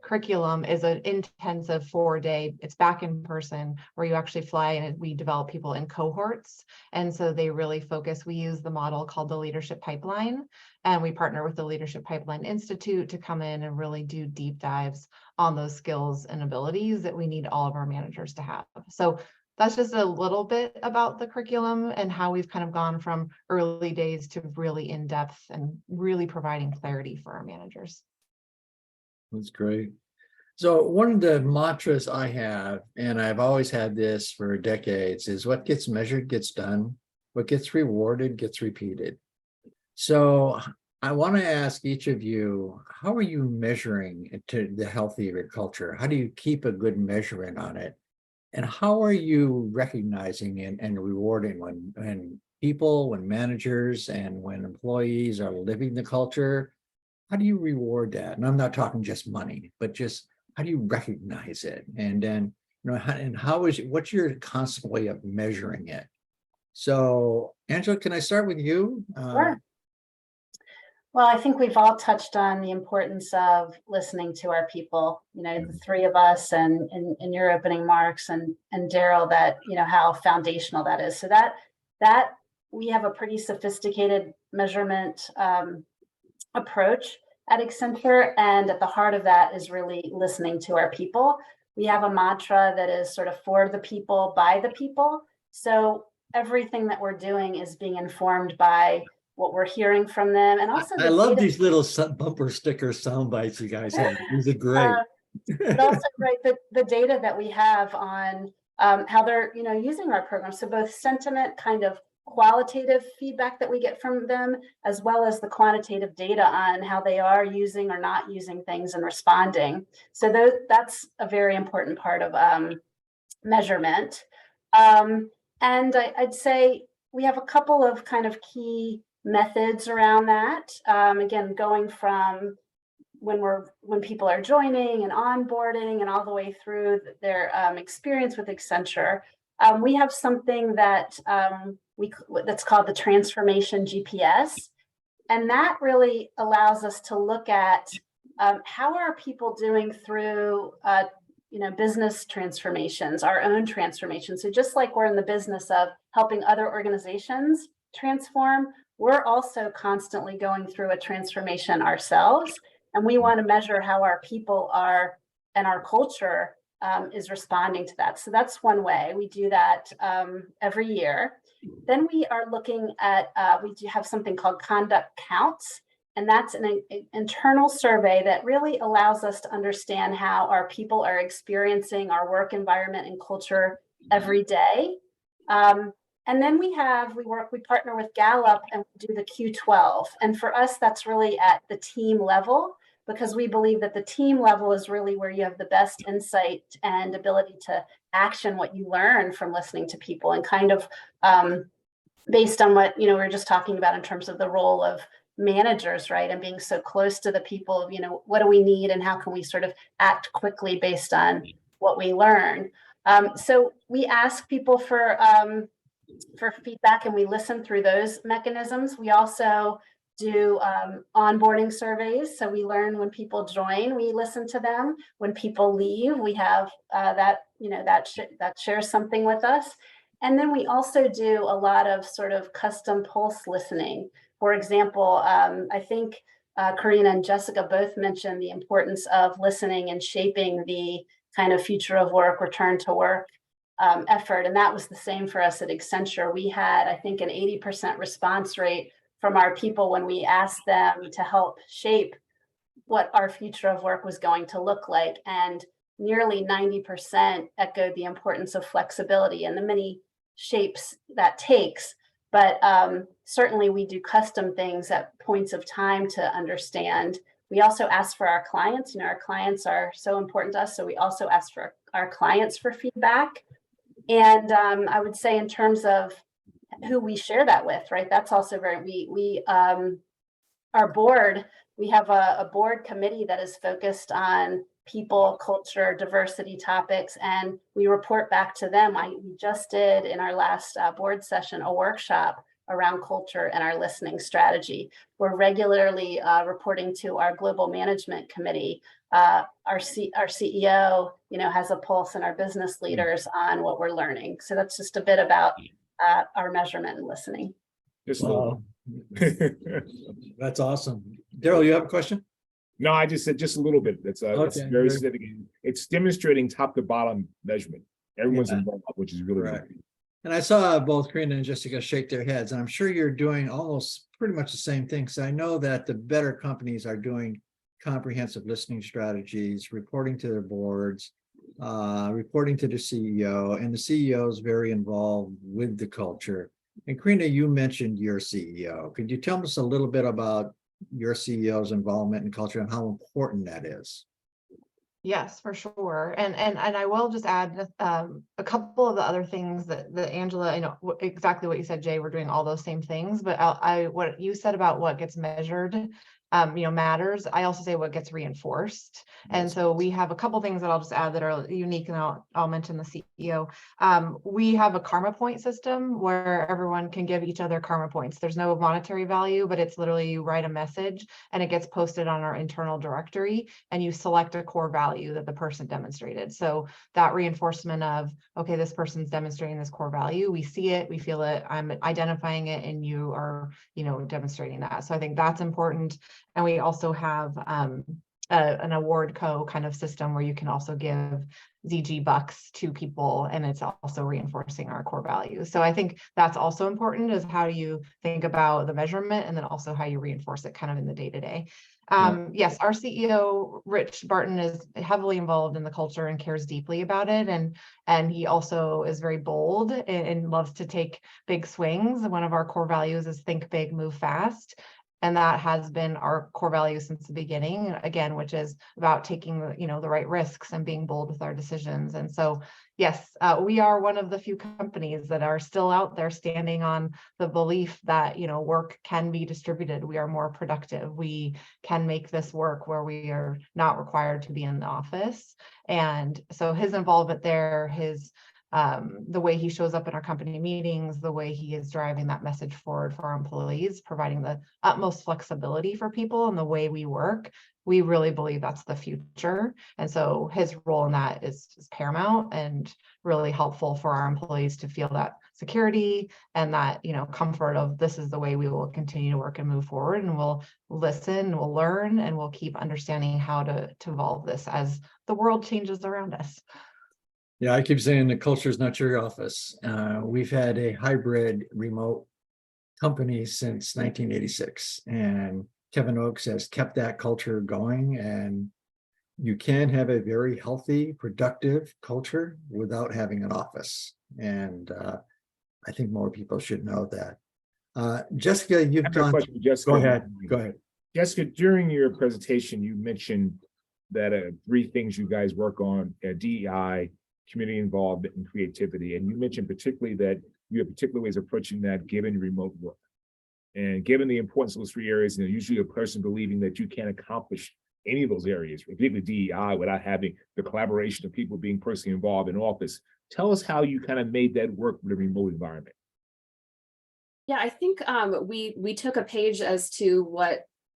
[SPEAKER 4] curriculum is an intensive 4-day, it's back in person where you actually fly and we develop people in cohorts. And so they really focus, we use the model called the Leadership Pipeline, and we partner with the Leadership Pipeline Institute to come in and really do deep dives on those skills and abilities that we need all of our managers to have. So that's just a little bit about the curriculum and how we've kind of gone from early days to really in-depth and really providing clarity for our managers.
[SPEAKER 2] That's great. So one of the mantras I have, and I've always had this for decades, is what gets measured gets done. What gets rewarded gets repeated. So I want to ask each of you, how are you measuring to the health of your culture? How do you keep a good measurement on it? And how are you recognizing and rewarding when people, when managers, and when employees are living the culture? How do you reward that? And I'm not talking just money, but just how do you recognize it? And then, you know, what's your constant way of measuring it? So, Angela, can I start with you?
[SPEAKER 3] Sure. Well, I think we've all touched on the importance of listening to our people, the three of us and in your opening marks and Daryl, that, how foundational that is. So that we have a pretty sophisticated measurement approach at Accenture. And at the heart of that is really listening to our people. We have a mantra that is sort of for the people, by the people. So everything that we're doing is being informed by what we're hearing from them. And also
[SPEAKER 2] I love these little bumper sticker sound bites you guys have. These are great.
[SPEAKER 3] But also, right, the data that we have on how they're, using our program. So both sentiment, kind of qualitative feedback that we get from them, as well as the quantitative data on how they are using or not using things and responding. So that's a very important part of measurement. And I'd say we have a couple of kind of key methods around that. Again, going from when people are joining and onboarding and all the way through their experience with Accenture, we have something that that's called the Transformation GPS. And that really allows us to look at how are people doing through business transformations, our own transformation. So just like we're in the business of helping other organizations transform, we're also constantly going through a transformation ourselves. And we want to measure how our people are and our culture is responding to that. So that's one way we do that every year. Then we are looking at, we do have something called Conduct Counts. And that's an internal survey that really allows us to understand how our people are experiencing our work environment and culture every day. And then we partner with Gallup and we do the Q12. And for us, that's really at the team level, because we believe that the team level is really where you have the best insight and ability to action what you learn from listening to people, and kind of based on what, we were just talking about in terms of the role of managers, right? And being so close to the people, what do we need and how can we sort of act quickly based on what we learn? So we ask people for feedback and we listen through those mechanisms. We also do onboarding surveys. So we learn when people join, we listen to them. When people leave, we have that shares something with us. And then we also do a lot of sort of custom pulse listening. For example, I think Karina and Jessica both mentioned the importance of listening and shaping the kind of future of work, return to work effort. And that was the same for us at Accenture. We had, I think, an 80% response rate from our people when we asked them to help shape what our future of work was going to look like. And nearly 90% echoed the importance of flexibility and the many shapes that takes. But certainly we do custom things at points of time to understand. We also ask for our clients. Our clients are so important to us. So we also ask for our clients for feedback. And I would say in terms of who we share that with, right? That's also our board, we have a board committee that is focused on people, culture, diversity topics, and we report back to them. We just did in our last board session a workshop around culture and our listening strategy. We're regularly reporting to our global management committee. Our CEO, has a pulse, and our business leaders on what we're learning. So that's just a bit about our measurement and listening.
[SPEAKER 1] Just a little.
[SPEAKER 2] That's awesome. Daryl, you have a question?
[SPEAKER 1] No, I just said just a little bit. It's
[SPEAKER 2] Okay,
[SPEAKER 1] very significant. It's demonstrating top to bottom measurement. Everyone's involved, which is really
[SPEAKER 2] Correct.
[SPEAKER 1] good.
[SPEAKER 2] And I saw both Karina and Jessica shake their heads, and I'm sure you're doing almost pretty much the same thing. So I know that the better companies are doing comprehensive listening strategies, reporting to their boards, reporting to the CEO, and the CEO is very involved with the culture. And Karina, you mentioned your CEO. Could you tell us a little bit about your CEO's involvement in culture and how important that is?
[SPEAKER 4] Yes, for sure. And I will just add a couple of the other things that Angela, I know exactly what you said, Jay, we're doing all those same things, but what you said about what gets measured matters. I also say what gets reinforced. And
[SPEAKER 1] Yes.
[SPEAKER 4] so we have a couple things that I'll just add that are unique, and I'll mention the CEO. We have a karma point system where everyone can give each other karma points. There's no monetary value, but it's literally you write a message and it gets posted on our internal directory, and you select a core value that the person demonstrated. So that reinforcement of, okay, this person's demonstrating this core value, we see it, we feel it, I'm identifying it, and you are, demonstrating that. So I think that's important. And we also have an award kind of system where you can also give ZG bucks to people, and it's also reinforcing our core values. So I think that's also important, is how you think about the measurement, and then also how you reinforce it kind of in the day-to-day. Yes, our CEO, Rich Barton, is heavily involved in the culture and cares deeply about it. And he also is very bold and loves to take big swings. One of our core values is think big, move fast. And that has been our core value since the beginning, again, which is about taking the right risks and being bold with our decisions. And so, yes, we are one of the few companies that are still out there standing on the belief that, work can be distributed. We are more productive. We can make this work where we are not required to be in the office. And so his involvement there, the way he shows up in our company meetings, the way he is driving that message forward for our employees, providing the utmost flexibility for people and the way we work, we really believe that's the future. And so his role in that is paramount and really helpful for our employees to feel that security and that, comfort of, this is the way we will continue to work and move forward, and we'll listen, we'll learn, and we'll keep understanding how to evolve this as the world changes around us.
[SPEAKER 2] Yeah, I keep saying the culture is not your office. We've had a hybrid remote company since 1986, and Kevin Oakes has kept that culture going. And you can have a very healthy, productive culture without having an office. And I think more people should know that. Jessica,
[SPEAKER 1] I
[SPEAKER 2] you've
[SPEAKER 1] have a
[SPEAKER 2] gone.
[SPEAKER 1] question for Jessica.
[SPEAKER 2] Go ahead. Go ahead.
[SPEAKER 1] Jessica, during your presentation, you mentioned that 3 things you guys work on: DEI, community involvement, and creativity. And you mentioned particularly that you have particular ways of approaching that given remote work. And given the importance of those 3 areas, usually a person believing that you can't accomplish any of those areas, particularly DEI, without having the collaboration of people being personally involved in office. Tell us how you kind of made that work with a remote environment.
[SPEAKER 5] Yeah, I think we took a page as to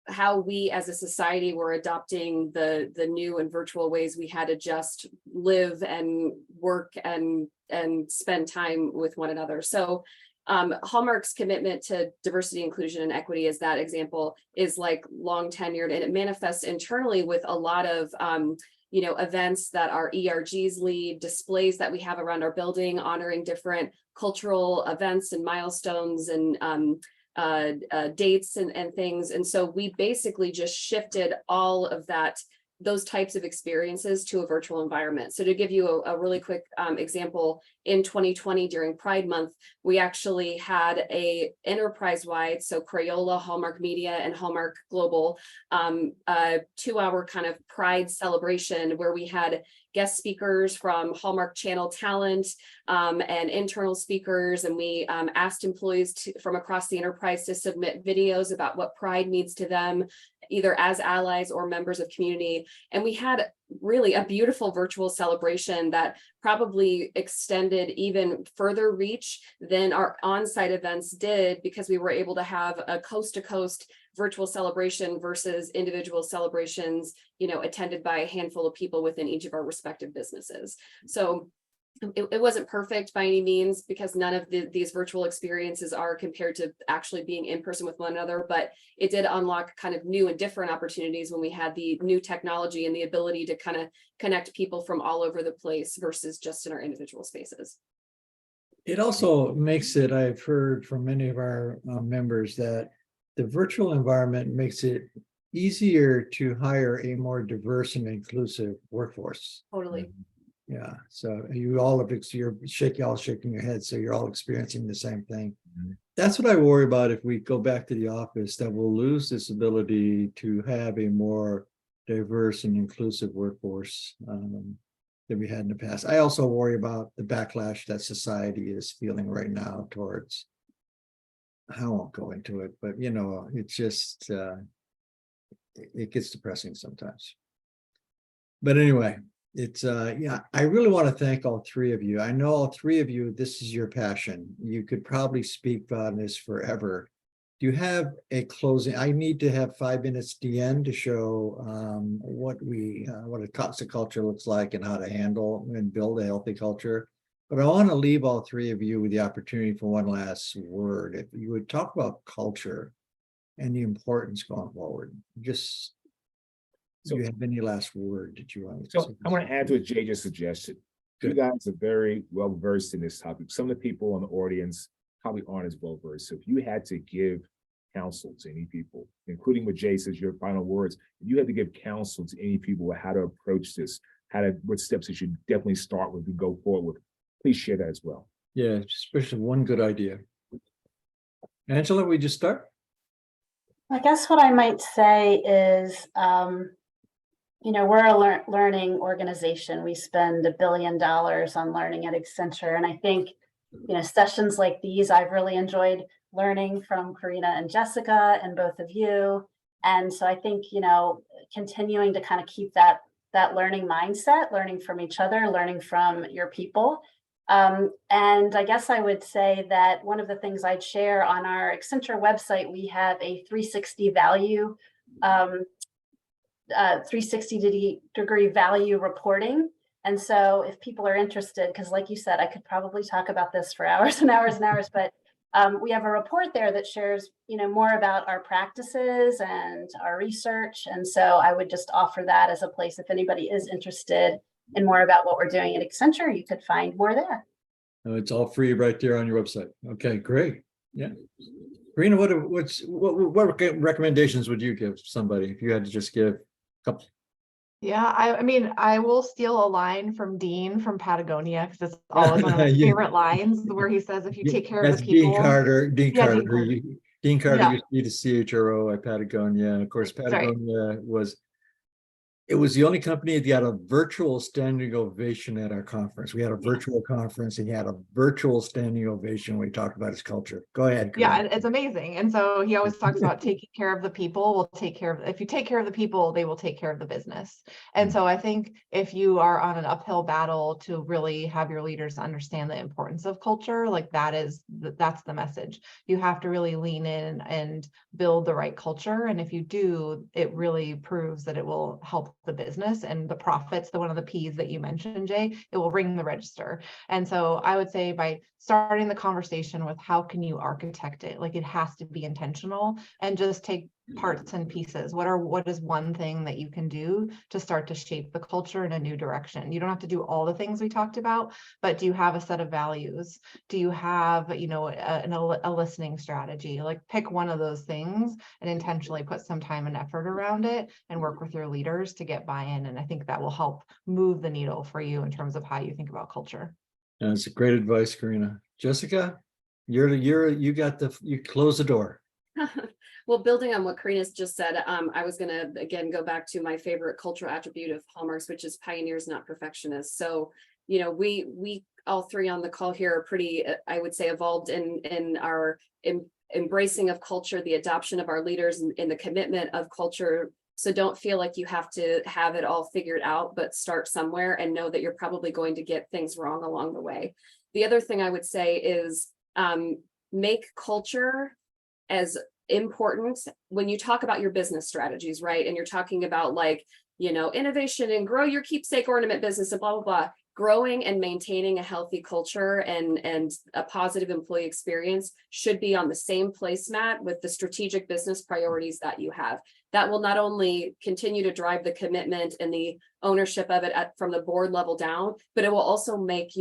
[SPEAKER 5] how we as a society were adopting the new and virtual ways we had to just live and work and spend time with one another. So Hallmark's commitment to diversity, inclusion, and equity, as that example, is like long tenured, and it manifests internally with a lot of events that our ERGs lead, displays that we have around our building, honoring different cultural events and milestones and dates and things. And so we basically just shifted all of those types of experiences to a virtual environment. So to give you a really quick example, in 2020 during Pride Month, we actually had a enterprise-wide, so Crayola, Hallmark Media, and Hallmark Global, a 2-hour kind of Pride celebration where we had guest speakers from Hallmark Channel talent and internal speakers. And we asked employees from across the enterprise to submit videos about what Pride means to them, either as allies or members of community. And we had really a beautiful virtual celebration that probably extended even further reach than our on-site events did, because we were able to have a coast-to-coast virtual celebration versus individual celebrations, attended by a handful of people within each of our respective businesses. So it wasn't perfect by any means, because none of these virtual experiences are compared to actually being in person with one another, but it did unlock kind of new and different opportunities when we had the new technology and the ability to kind of connect people from all over the place versus just in our individual spaces.
[SPEAKER 2] It also makes it, I've heard from many of our members, that the virtual environment makes it easier to hire a more diverse and inclusive workforce.
[SPEAKER 5] Totally.
[SPEAKER 2] Yeah, so you all have, you're shaking your head, so you're all experiencing the same thing.
[SPEAKER 1] Mm-hmm.
[SPEAKER 2] That's what I worry about if we go back to the office, that we'll lose this ability to have a more diverse and inclusive workforce than we had in the past. I also worry about the backlash that society is feeling right now towards, I won't go into it, but it's just it gets depressing sometimes. But anyway, it's yeah, I really want to thank all three of you. I know all three of you, this is your passion. You could probably speak on this forever. Do you have a closing? I need to have 5 minutes at the end to show what a toxic culture looks like and how to handle and build a healthy culture. But I want to leave all three of you with the opportunity for one last word. If you would talk about culture and the importance going forward, just do you have any last word that you want to
[SPEAKER 1] So I want to add to what Jay just suggested. You
[SPEAKER 2] Good.
[SPEAKER 1] guys are very well versed in this topic. Some of the people in the audience probably aren't as well versed. So if you had to give counsel to any people, including what Jay says, your final words, if you had to give counsel to any people how to approach this, what steps they should definitely start with and go forward with, please share that as well.
[SPEAKER 2] Yeah, especially one good idea. Angela, we just start?
[SPEAKER 3] I guess what I might say is, we're a learning organization. We spend $1 billion on learning at Accenture. And I think, sessions like these, I've really enjoyed learning from Karina and Jessica and both of you. And so I think, continuing to kind of keep that learning mindset, learning from each other, learning from your people. And I guess I would say that one of the things I'd share on our Accenture website, we have a 360 value, 360-degree value reporting. And so if people are interested, because like you said, I could probably talk about this for hours and hours and hours, but we have a report there that shares, more about our practices and our research. And so I would just offer that as a place, if anybody is interested in more about what we're doing at Accenture, you could find more there.
[SPEAKER 2] It's all free right there on your website. Okay, great. Yeah. Karina, what recommendations would you give somebody if you had to just give a couple?
[SPEAKER 4] Yeah, I mean, I will steal a line from Dean from Patagonia because it's always one of my
[SPEAKER 2] Yeah.
[SPEAKER 4] favorite lines where he says, if you take care of
[SPEAKER 2] That's
[SPEAKER 4] the people.
[SPEAKER 2] Dean Carter. Dean
[SPEAKER 4] Yeah,
[SPEAKER 2] Carter.
[SPEAKER 4] Dean Carter.
[SPEAKER 2] Dean Carter
[SPEAKER 4] Yeah.
[SPEAKER 2] used to be the CHRO at Patagonia. And of course,
[SPEAKER 4] That's right.
[SPEAKER 2] Patagonia it was the only company that got a virtual standing ovation at our conference. We had a virtual conference and he had a virtual standing ovation when we talked about his culture. Go ahead.
[SPEAKER 4] Yeah,
[SPEAKER 2] Karina.
[SPEAKER 4] it's amazing. And so he always talks about taking care of the people will take care of, if you take care of the people, they will take care of the business. And so I think if you are on an uphill battle to really have your leaders understand the importance of culture, like that's the message. You have to really lean in and build the right culture. And if you do, it really proves that it will help the business and the profits, one of the P's that you mentioned, Jay, it will ring the register. And so I would say by starting the conversation with how can you architect it, like it has to be intentional and just take parts and pieces. What is one thing that you can do to start to shape the culture in a new direction? You don't have to do all the things we talked about, but do you have a set of values? Do you have, a listening strategy? Like pick one of those things and intentionally put some time and effort around it and work with your leaders to get buy-in. And I think that will help move the needle for you in terms of how you think about culture.
[SPEAKER 2] That's great advice, Karina. Jessica, you close the door.
[SPEAKER 5] Well, building on what Karina's just said, I was gonna again go back to my favorite cultural attribute of Hallmarks, which is pioneers, not perfectionists. So, we all three on the call here are pretty, I would say, evolved in our embracing of culture, the adoption of our leaders, and the commitment of culture. So don't feel like you have to have it all figured out, but start somewhere and know that you're probably going to get things wrong along the way. The other thing I would say is make culture as important when you talk about your business strategies, right? And you're talking about innovation and grow your keepsake ornament business and blah, blah, blah. Growing and maintaining a healthy culture and a positive employee experience should be on the same placemat with the strategic business priorities that you have. That will not only continue to drive the commitment and the ownership of it from the board level down, but it will also make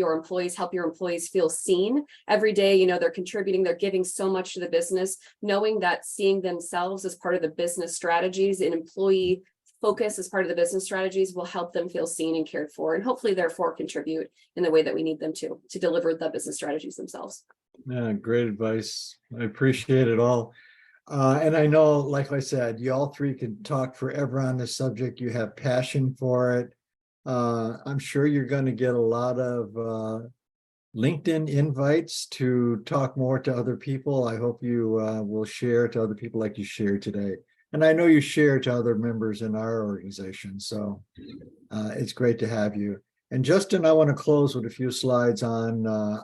[SPEAKER 5] help your employees feel seen every day. They're contributing, they're giving so much to the business, knowing that seeing themselves as part of the business strategies and employee focus as part of the business strategies will help them feel seen and cared for, and hopefully therefore contribute in the way that we need them to deliver the business strategies themselves.
[SPEAKER 2] Yeah, great advice. I appreciate it all. And I know, like I said, you all three can talk forever on this subject. You have passion for it. I'm sure you're going to get a lot of LinkedIn invites to talk more to other people. I hope you will share to other people like you shared today. And I know you share to other members in our organization, so it's great to have you. And Justin, I want to close with a few slides on,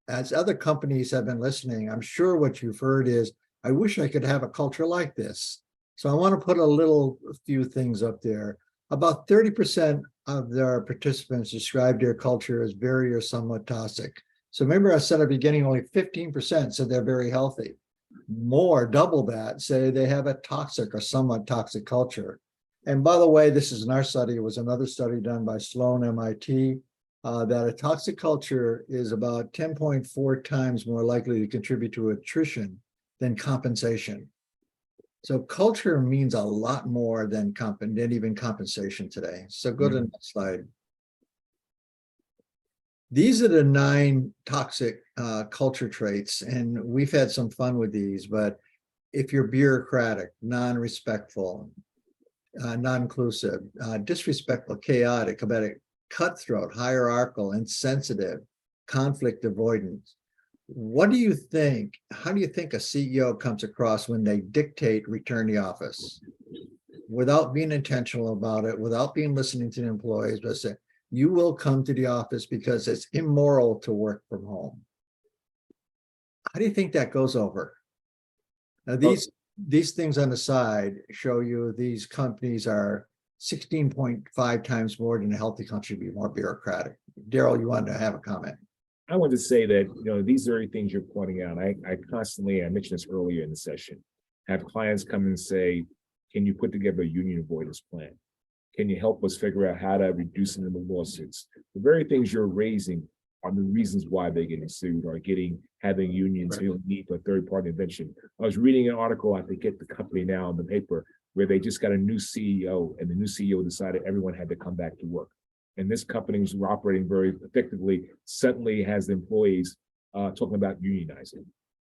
[SPEAKER 2] as other companies have been listening, I'm sure what you've heard is, I wish I could have a culture like this. So I want to put a few things up there. About 30% of their participants described their culture as very or somewhat toxic. So remember I said at the beginning, only 15% said they're very healthy. More, double that, say they have a toxic or somewhat toxic culture. And by the way, this isn't our study, it was another study done by Sloan MIT, that a toxic culture is about 10.4 times more likely to contribute to attrition than compensation. So culture means a lot more than even compensation today. So go to the next slide. These are the 9 toxic culture traits, and we've had some fun with these, but if you're bureaucratic, non-respectful, non-inclusive, disrespectful, chaotic, cutthroat, hierarchical, insensitive, conflict avoidance. What do you think? How do you think a CEO comes across when they dictate return to office? Without being intentional about it, without being listening to the employees, but say, you will come to the office because it's immoral to work from home. How do you think that goes over? Now, these things on the side show you these companies are 16.5 times more than a healthy country, be more bureaucratic. Daryl, you wanted to have a comment.
[SPEAKER 1] I want to say that, these very things you're pointing out, I constantly, I mentioned this earlier in the session, have clients come and say, can you put together a union avoidance plan? Can you help us figure out how to reduce the number of lawsuits? The very things you're raising are the reasons why they're getting sued or having unions feel need for third-party intervention. I was reading an article, I forget the company now in the paper, where they just got a new CEO, and the new CEO decided everyone had to come back to work. And this company was operating very effectively, suddenly has the employees talking about unionizing.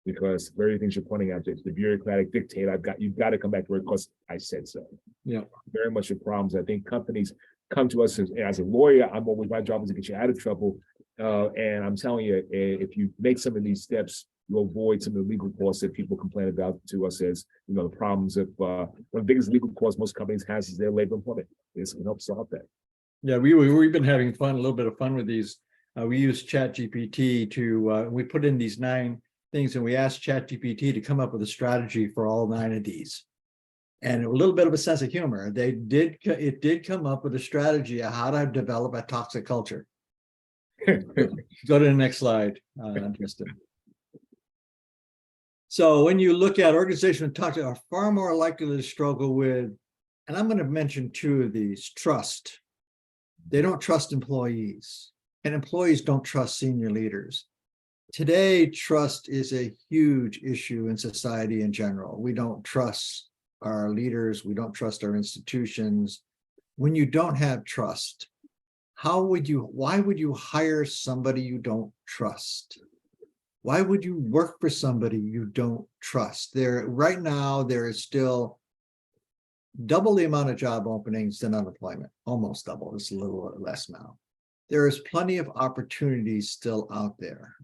[SPEAKER 1] Because very things you're pointing out, the bureaucratic dictate, you've got to come back to work because I said so.
[SPEAKER 2] Yeah.
[SPEAKER 1] Very much the problems. I think companies come to us as a lawyer, my job is to get you out of trouble. And I'm telling you, if you make some of these steps, you'll avoid some of the legal costs that people complain about to us as, the problems of one of the biggest legal costs most companies has is their labor employment. This can help solve that.
[SPEAKER 2] Yeah, we've been having fun, a little bit of fun with these. We use ChatGPT to, we put in these 9 things and we asked ChatGPT to come up with a strategy for all 9 of these. And a little bit of a sense of humor. It did come up with a strategy of how to develop a toxic culture. Go to the next slide, Tristan. So when you look at organizations toxic are far more likely to struggle with, and I'm going to mention 2 of these, trust. They don't trust employees, and employees don't trust senior leaders. Today, trust is a huge issue in society in general. We don't trust our leaders. We don't trust our institutions. When you don't have trust, why would you hire somebody you don't trust? Why would you work for somebody you don't trust? Right now, there is still double the amount of job openings than unemployment, almost double. It's a little less now. There is plenty of opportunities still out there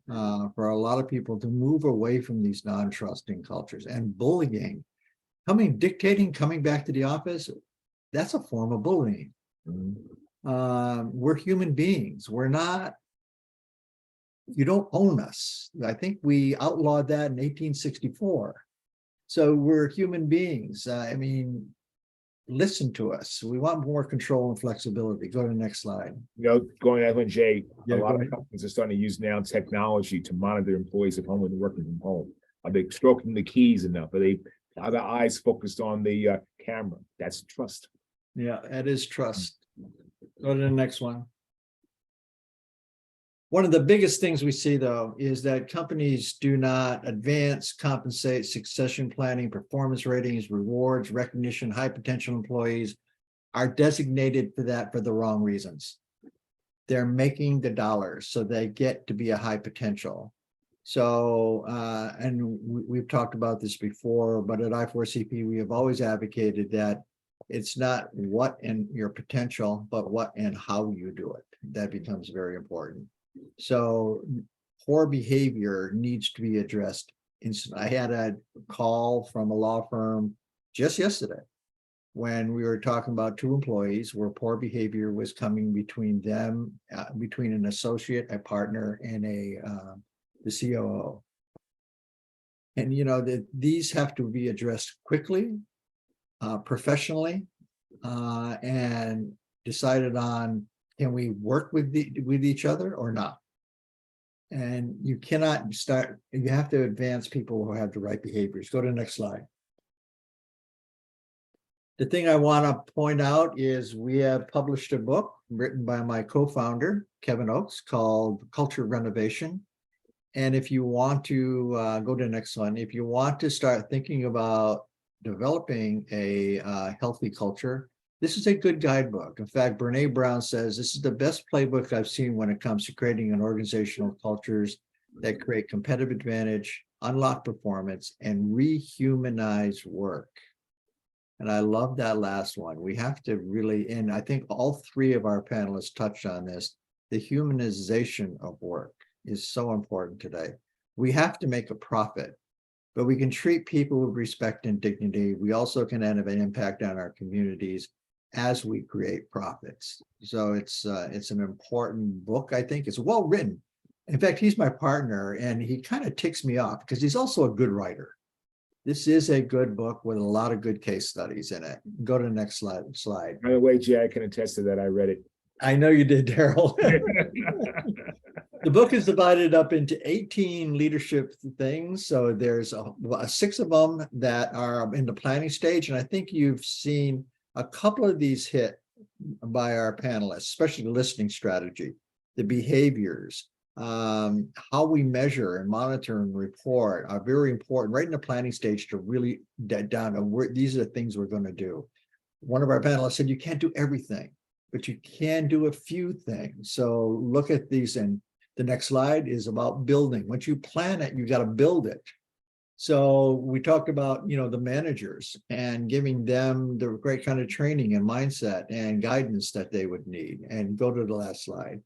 [SPEAKER 2] for a lot of people to move away from these non-trusting cultures. And bullying, dictating coming back to the office, that's a form of bullying. We're human beings. We're not, you don't own us. I think we outlawed that in 1864. So we're human beings. Listen to us. We want more control and flexibility. Go to the next slide.
[SPEAKER 1] Going out with Jay,
[SPEAKER 2] Yeah,
[SPEAKER 1] a
[SPEAKER 2] go
[SPEAKER 1] lot of
[SPEAKER 2] ahead.
[SPEAKER 1] companies are starting to use now technology to monitor employees at home when they're working from home. Are they stroking the keys enough? Are their eyes focused on the camera? That's trust.
[SPEAKER 2] Yeah, that is trust. Go to the next one. One of the biggest things we see, though, is that companies do not advance, compensate, succession planning, performance ratings, rewards, recognition. High potential employees are designated for that for the wrong reasons. They're making the dollars, so they get to be a high potential. So, and we've talked about this before, but at I4CP, we have always advocated that it's not what in your potential, but what and how you do it. That becomes very important. So poor behavior needs to be addressed instantly. I had a call from a law firm just yesterday, when we were talking about two employees where poor behavior was coming between them, between an associate, a partner, and the COO. And these have to be addressed quickly, professionally, and decided on, can we work with each other or not? And you cannot start, you have to advance people who have the right behaviors. Go to the next slide. The thing I want to point out is we have published a book written by my co-founder, Kevin Oakes, called Culture Renovation. And if you want to go to the next one, if you want to start thinking about developing a healthy culture, this is a good guidebook. In fact, Brene Brown says this is the best playbook I've seen when it comes to creating an organizational cultures that create competitive advantage, unlock performance, and rehumanize work. And I love that last one. We have to really, and I think all three of our panelists touched on this, the humanization of work is so important today. We have to make a profit, but we can treat people with respect and dignity. We also can have an impact on our communities as we create profits. So it's an important book, I think. It's well written. In fact, he's my partner, and he kind of ticks me off because he's also a good writer. This is a good book with a lot of good case studies in it. Go to the next slide.
[SPEAKER 1] By the way, Jay, I can attest to that. I read it.
[SPEAKER 2] I know you did, Daryl. The book is divided up into 18 leadership things. So there's 6 of them that are in the planning stage. And I think you've seen a couple of these hit by our panelists, especially the listening strategy, the behaviors, how we measure and monitor and report are very important right in the planning stage to really get down to these are the things we're going to do. One of our panelists said, you can't do everything, but you can do a few things. So look at these, and the next slide is about building. Once you plan it, you got to build it. So we talked about, the managers and giving them the great kind of training and mindset and guidance that they would need. And go to the last slide.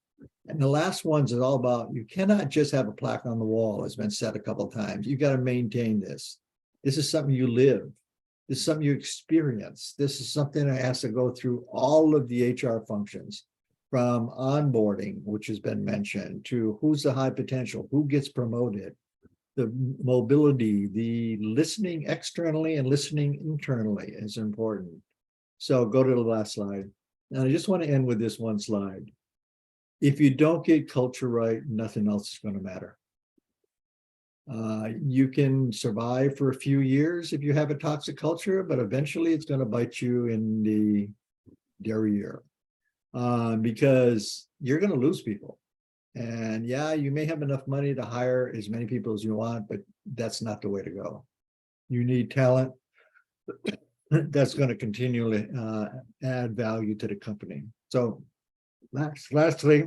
[SPEAKER 2] And the last ones is all about, you cannot just have a plaque on the wall, as been said a couple of times. You got to maintain this. This is something you live. This is something you experience. This is something that has to go through all of the HR functions, from onboarding, which has been mentioned, to who's the high potential, who gets promoted, the mobility, the listening externally and listening internally is important. So go to the last slide. And I just want to end with this one slide. If you don't get culture right, nothing else is going to matter. You can survive for a few years if you have a toxic culture, but eventually it's going to bite you in the derriere, because you're going to lose people. And yeah, you may have enough money to hire as many people as you want, but that's not the way to go. You need talent that's going to continually add value to the company. So lastly,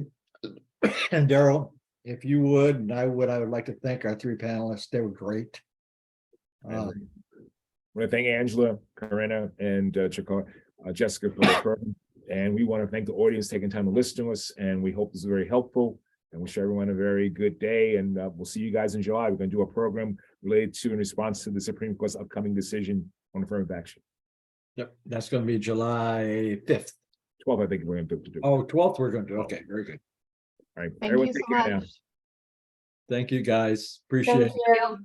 [SPEAKER 2] and Daryl, if you would, and I would like to thank our 3 panelists. They were great.
[SPEAKER 1] I want to thank Angela, Corinna, and Jessica for the program. And we want to thank the audience taking time to listen to us. And we hope this is very helpful. And wish everyone a very good day. And we'll see you guys in July. We're going to do a program related to in response to the Supreme Court's upcoming decision on affirmative action.
[SPEAKER 2] Yep, that's going to be July 5th.
[SPEAKER 1] 12th, I think we're going to do.
[SPEAKER 2] Oh, 12th we're going to do. Okay, very good.
[SPEAKER 1] All right.
[SPEAKER 4] Thank
[SPEAKER 1] Everyone
[SPEAKER 4] you
[SPEAKER 1] take
[SPEAKER 4] so
[SPEAKER 1] care now.
[SPEAKER 4] much.
[SPEAKER 2] Thank you, guys. Appreciate it.
[SPEAKER 3] Thank you.